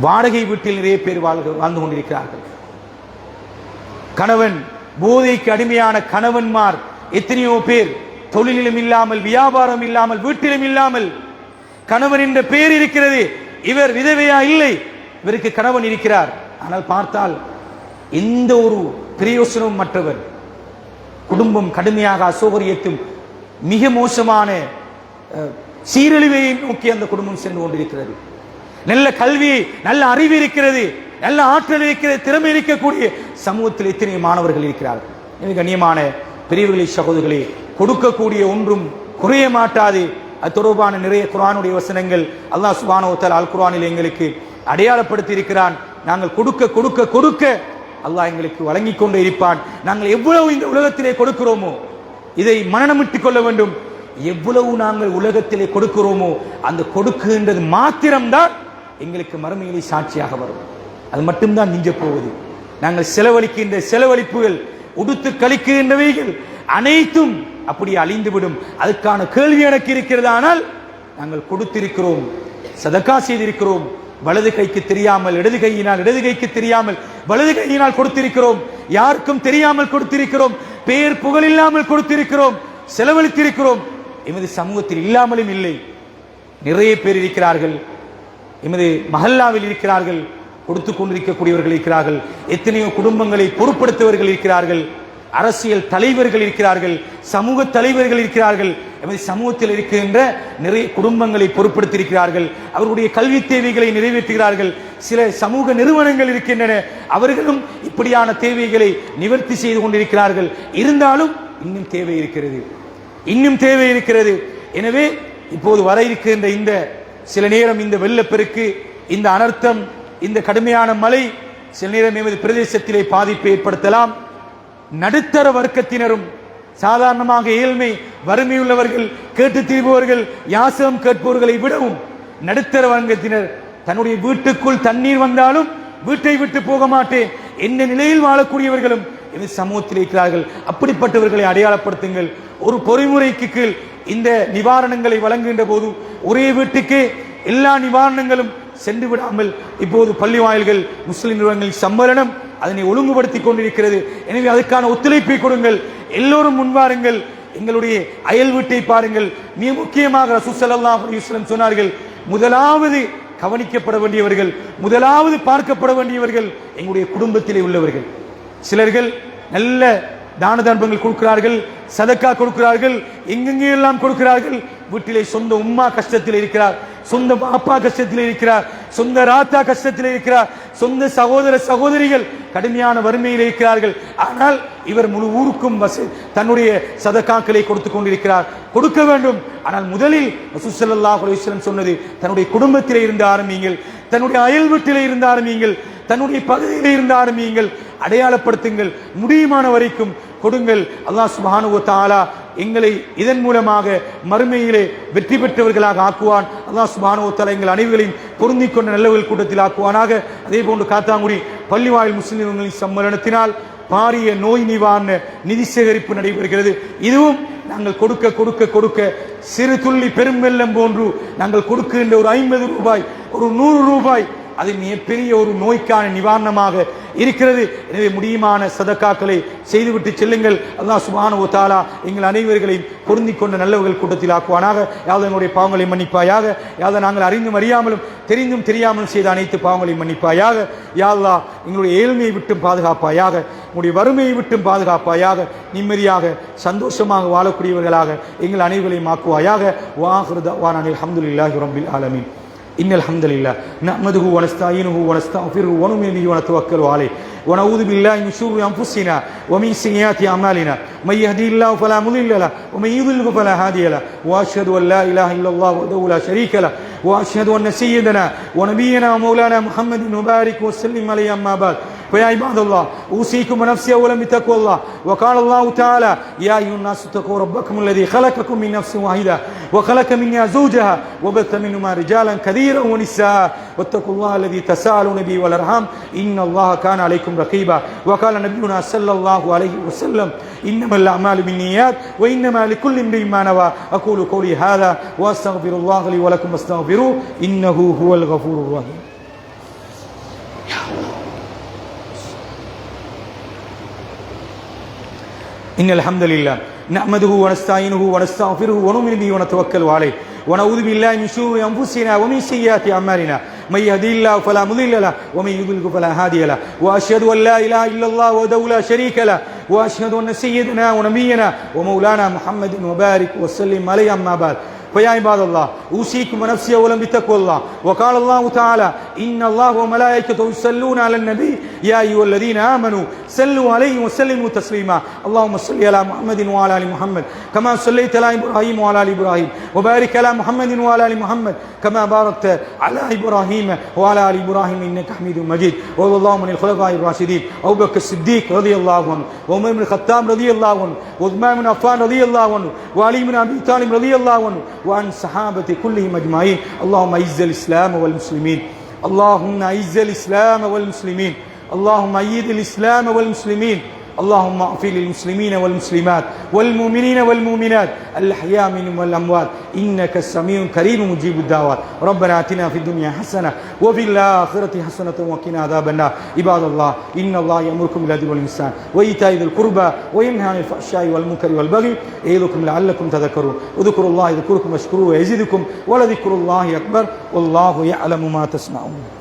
[SPEAKER 3] வாடகை வீட்டில் நிறைய பேர் வாழ்ந்து கொண்டிருக்கிறார்கள். கணவன், போதைக்கு அடிமையான கணவன்மார் எத்தனையோ பேர் தொழிலிலும் இல்லாமல், வியாபாரம் இல்லாமல், வீட்டிலும் இல்லாமல், கணவன் என்ற பெயர் இருக்கிறது, இவர் விதவையா? இல்லை, இவருக்கு கணவன் இருக்கிறார், ஆனால் பார்த்தால் எந்த ஒரு பிரயோசனமும் மற்றவர். குடும்பம் கடுமையாக அசௌகரியத்தும் மிக மோசமான சீரழிவை நோக்கி அந்த குடும்பம் சென்று கொண்டிருக்கிறது. நல்ல கல்வி, நல்ல அறிவு இருக்கிறது, நல்ல ஆற்றல் இருக்கிறது, திறமை இருக்கக்கூடிய சமூகத்தில் எத்தனை மாணவர்கள் இருக்கிறார்கள். எனவே கண்ணியமான பெரியவர்களே சகோதரர்களே, கொடுக்கக்கூடிய ஒன்றும் குறைய மாட்டாது. அது தொடர்பான நிறைய குர்ஆனுடைய வசனங்கள் அல்லாஹ் சுப்ஹானஹு வ தஆலா அல் குர்ஆனில் எங்களுக்கு அடையாளப்படுத்தி இருக்கிறான். நாங்கள் கொடுக்க கொடுக்க கொடுக்க அல்லாஹ் எங்களுக்கு வழங்கி கொண்டே இருப்பான். நாங்கள் எவ்வளவு இந்த உலகத்திலே கொடுக்கிறோமோ, இதை மனனமிட்டுக் கொள்ள வேண்டும், எவ்வளவு நாங்கள் உலகத்திலே கொடுக்கிறோமோ அந்த கொடுக்கின்றது மாத்திரம்தான் எங்களுக்கு மறுமையிலே சாட்சியாக வரும். அது மட்டும்தான் மிஞ்ச போவது. நாங்கள் செலவழிக்கின்ற செலவழிப்புகள், உடுத்து கழிக்கின்றவைகள் அனைத்தும் அப்படி அழிந்துவிடும். அதுக்கான கேள்வி எனக்கு இருக்கிறது. ஆனால் நாங்கள் கொடுத்திருக்கிறோம், சதகா செய்திருக்கிறோம், வலது கைக்கு தெரியாமல் இடது கையினால், இடது கைக்கு தெரியாமல் வலது கையினால் கொடுத்திருக்கிறோம், யாருக்கும் தெரியாமல் கொடுத்திருக்கிறோம், பெயர் புகழ் இல்லாமல் கொடுத்திருக்கிறோம், செலவழித்திருக்கிறோம். எமது சமூகத்தில் இல்லாமலும் இல்லை. நிறைய பேர் இருக்கிறார்கள், எமது மஹல்லாவில் இருக்கிறார்கள், கொடுத்து கொண்டிருக்கக்கூடியவர்கள் இருக்கிறார்கள், எத்தனையோ குடும்பங்களை பொறுப்படுத்துவர்கள் இருக்கிறார்கள். அரசியல் தலைவர்கள் இருக்கிறார்கள், சமூக தலைவர்கள் இருக்கிறார்கள். எமது சமூகத்தில் இருக்கின்ற நிறைய குடும்பங்களை பொறுப்படுத்தியிருக்கிறார்கள், அவர்களுடைய கல்வி தேவைகளை நிறைவேற்றுகிறார்கள். சில சமூக நிறுவனங்கள் இருக்கின்றன, அவர்களும் இப்படியான தேவைகளை நிவர்த்தி செய்து கொண்டிருக்கிறார்கள். இருந்தாலும் இன்னும் தேவை இருக்கிறது. எனவே இப்போது வர இருக்கின்ற இந்த சில நேரம் இந்த வெள்ளப்பெருக்கு, இந்த அனர்த்தம், இந்த கடுமையான மழை சில நேரம் எமது பிரதேசத்திலே பாதிப்பை ஏற்படுத்தலாம். நடுத்தர வர்க்கத்தினரும், சாதாரணமாக ஏழ்மை வறுமையுள்ளவர்கள், கேட்டு தீர்ப்பவர்கள், யாசகம் கேட்பவர்களை விடவும் நடுத்தர வர்க்கத்தினர் தன்னுடைய வீட்டுக்குள் தண்ணீர் வந்தாலும் வீட்டை விட்டு போக மாட்டேன் என்ற நிலையில் வாழக்கூடியவர்களும் எமது சமூகத்தில் இருக்கிறார்கள். அப்படிப்பட்டவர்களை அடையாளப்படுத்துங்கள். ஒரு பொறிமுறைக்கு கீழ் இந்த நிவாரணங்களை வழங்குகின்ற போது ஒரே வீட்டுக்கே எல்லா நிவாரணங்களும் சென்று விடாமல் இப்போது பள்ளி வாயில்கள், முஸ்லிம் நிறுவனங்களின் சம்மேளனம் அதனை ஒழுங்குபடுத்திக் கொண்டிருக்கிறது. எனவே அதுக்கான ஒத்துழைப்பை கொடுங்கள். எல்லோரும் முன்வாருங்கள். எங்களுடைய அயல் வீட்டை பாருங்கள். மிக முக்கியமாக ரசூல் ஸல்லல்லாஹு அலைஹி வஸல்லம் சொன்னார்கள், முதலாவது கவனிக்கப்பட வேண்டியவர்கள், முதலாவது பார்க்கப்பட வேண்டியவர்கள் எங்களுடைய குடும்பத்திலே உள்ளவர்கள். சிலர்கள் நல்ல தான தர்மங்கள் கொடுக்கிறார்கள், சதக்கா கொடுக்கிறார்கள், எங்கெங்கே எல்லாம் கொடுக்கிறார்கள். வீட்டிலே சொந்த உம்மா கஷ்டத்தில் இருக்கிறார், சொந்த அப்பா கஷ்டத்தில் இருக்கிறார், சொந்த ராத்தா கஷ்டத்தில் இருக்கிறார், சொந்த சகோதர சகோதரிகள் கடுமையான வறுமையில் இருக்கிறார்கள். ஆனால் இவர் முழு ஊருக்கும் தன்னுடைய சதக்காக்களை கொடுத்து கொண்டிருக்கிறார். கொடுக்க வேண்டும். ஆனால் முதலில் ரசூல் ஸல்லல்லாஹு அலைஹி வஸல்லம் சொன்னது, தன்னுடைய குடும்பத்திலே இருந்து ஆரம்பியுங்கள், தன்னுடைய அயல் வீட்டிலே இருந்து ஆரம்பியுங்கள், தன்னுடைய பகுதியிலே இருந்து ஆரம்பியுங்கள். அடையாளப்படுத்துங்கள், முடியுமான வரைக்கும் கொடுங்கள். அல்லாஹ் சுப்ஹானஹு வ தஆலா எங்களை இதன் மூலமாக மறுமையிலே வெற்றி பெற்றவர்களாக ஆக்குவான். அல்லாஹ் சுப்ஹானஹு வ தஆலா எங்கள் அனைவரையும் பொருந்திக் கொண்ட நல்லவர்கள் கூட்டத்தில் ஆக்குவானாக. அதே போன்று காத்தாங்குடி பள்ளிவாயில் முஸ்லிம்களின் சம்மேளனத்தினால் பாரிய நோய் நிவாரண நிதி சேகரிப்பு நடைபெறுகிறது. இதுவும் நாங்கள் கொடுக்க கொடுக்க கொடுக்க சிறு துள்ளி பெரும் வெள்ளம் போன்று நாங்கள் கொடுக்கின்ற ஒரு 50 ரூபாய், ஒரு 100 ரூபாய், அது மிகப்பெரிய ஒரு நோய்க்கான நிவாரணமாக இருக்கிறது. எனவே முடியுமான சதக்காக்களை செய்துவிட்டு செல்லுங்கள். அல்லாஹ் சுப்ஹானஹு வ தஆலா எங்கள் அனைவர்களையும் பொருந்திக் கொண்ட நல்லவர்கள் கூட்டத்தில் ஆக்குவானாக. யாவது எங்களுடைய பாவங்களை மன்னிப்பாயாக. யாவது நாங்கள் அறிந்தும் அறியாமலும் தெரிந்தும் தெரியாமலும் செய்த அனைத்து பாவங்களையும் மன்னிப்பாயாக. யா அல்லாஹ் எங்களுடைய ஏழ்மையை விட்டும் பாதுகாப்பாயாக, உங்களுடைய வறுமையை விட்டும் பாதுகாப்பாயாக. நிம்மதியாக சந்தோஷமாக வாழக்கூடியவர்களாக எங்கள் அனைவரையும் ஆக்குவாயாக. வாஹிரு தஅவானா அல்ஹம்துலில்லாஹி ரப்பில் ஆலமீன். إن الحمد لله نحمده ونستعينه ونستغفره ونؤمن به ونتوكل عليه ونعوذ بالله من شرور أنفسنا ومن سيئات أعمالنا من يهدي الله فلا مضل له ومن يضلل فلا هادي له وأشهد أن لا إله إلا الله وحده لا شريك له وأشهد أن سيدنا ونبينا ومولانا محمد وبارك وسلم عليه. أما بعد فيا عباد الله أوصيكم ونفسي أولا بتقوى الله. وقال الله تعالى يا أيها الناس اتقوا ربكم الذي خلقكم من نفس واحدة وخلق منها زوجها وبث منهما رجالا كثيرا ونساء واتقوا الله الذي تساءلون به والأرحام إن الله كان عليكم رقيبا. وقال نبينا صلى الله عليه وسلم إنما الأعمال بالنيات وإنما لكل امرئ ما نوى. أقول قولي هذا وأستغفر الله لي ولكم فاستغفروه إنه هو الغفور الرحيم. إن الحمد لله نحمده ونستعينه ونستغفره ونؤمن به ونتوكل عليه ونعوذ بالله من شرور أنفسنا ومن سيئات أعمالنا من يهدي الله فلا مضل له ومن يضلل فلا هادي له وأشهد أن لا إله إلا الله وحده لا شريك له وأشهد أن سيدنا ونبينا ومولانا محمد وبارك وسلم عليه. أما بعد فيا عباد الله أوصيكم ونفسي أولا بتقوى الله. وقال الله تعالى إن الله وملائكته يصلون على النبي يا أيها الذين آمنوا صلوا عليه وسلموا تسليما. اللهم صل على محمد وعلى آل محمد كما صليت على إبراهيم وعلى آل إبراهيم وبارك على محمد وعلى آل محمد كما باركت على إبراهيم وعلى آل إبراهيم إنك حميد مجيد. وارض اللهم عن الخلفاء الراشدين أبو بكر الصديق رضي الله عنه وعمر بن الخطاب رضي الله عنه وعثمان بن عفان رضي الله عنه وعلي بن أبي طالب رضي الله عنه وعن صحابة كلهم أجمعين. اللهم أعز الإسلام والمسلمين، اللهم أعز الإسلام والمسلمين، اللهم أيد الإسلام والمسلمين، اللهم اغفر للمسلمين والمسلمات والمؤمنين والمؤمنات الأحياء منهم والأموات إنك سميع كريم مجيب الدعوات. ربنا آتنا في الدنيا حسنة وفي الآخرة حسنة وقنا عذاب النار. عباد الله إن الله يأمركم بالعدل والإحسان وإيتاء ذي القربى وينهى عن الفحشاء والمنكر والبغي يعظكم لعلكم تذكرون. اذكروا الله يذكركم واشكروه يزدكم ولذكر الله أكبر والله يعلم ما تصنعون.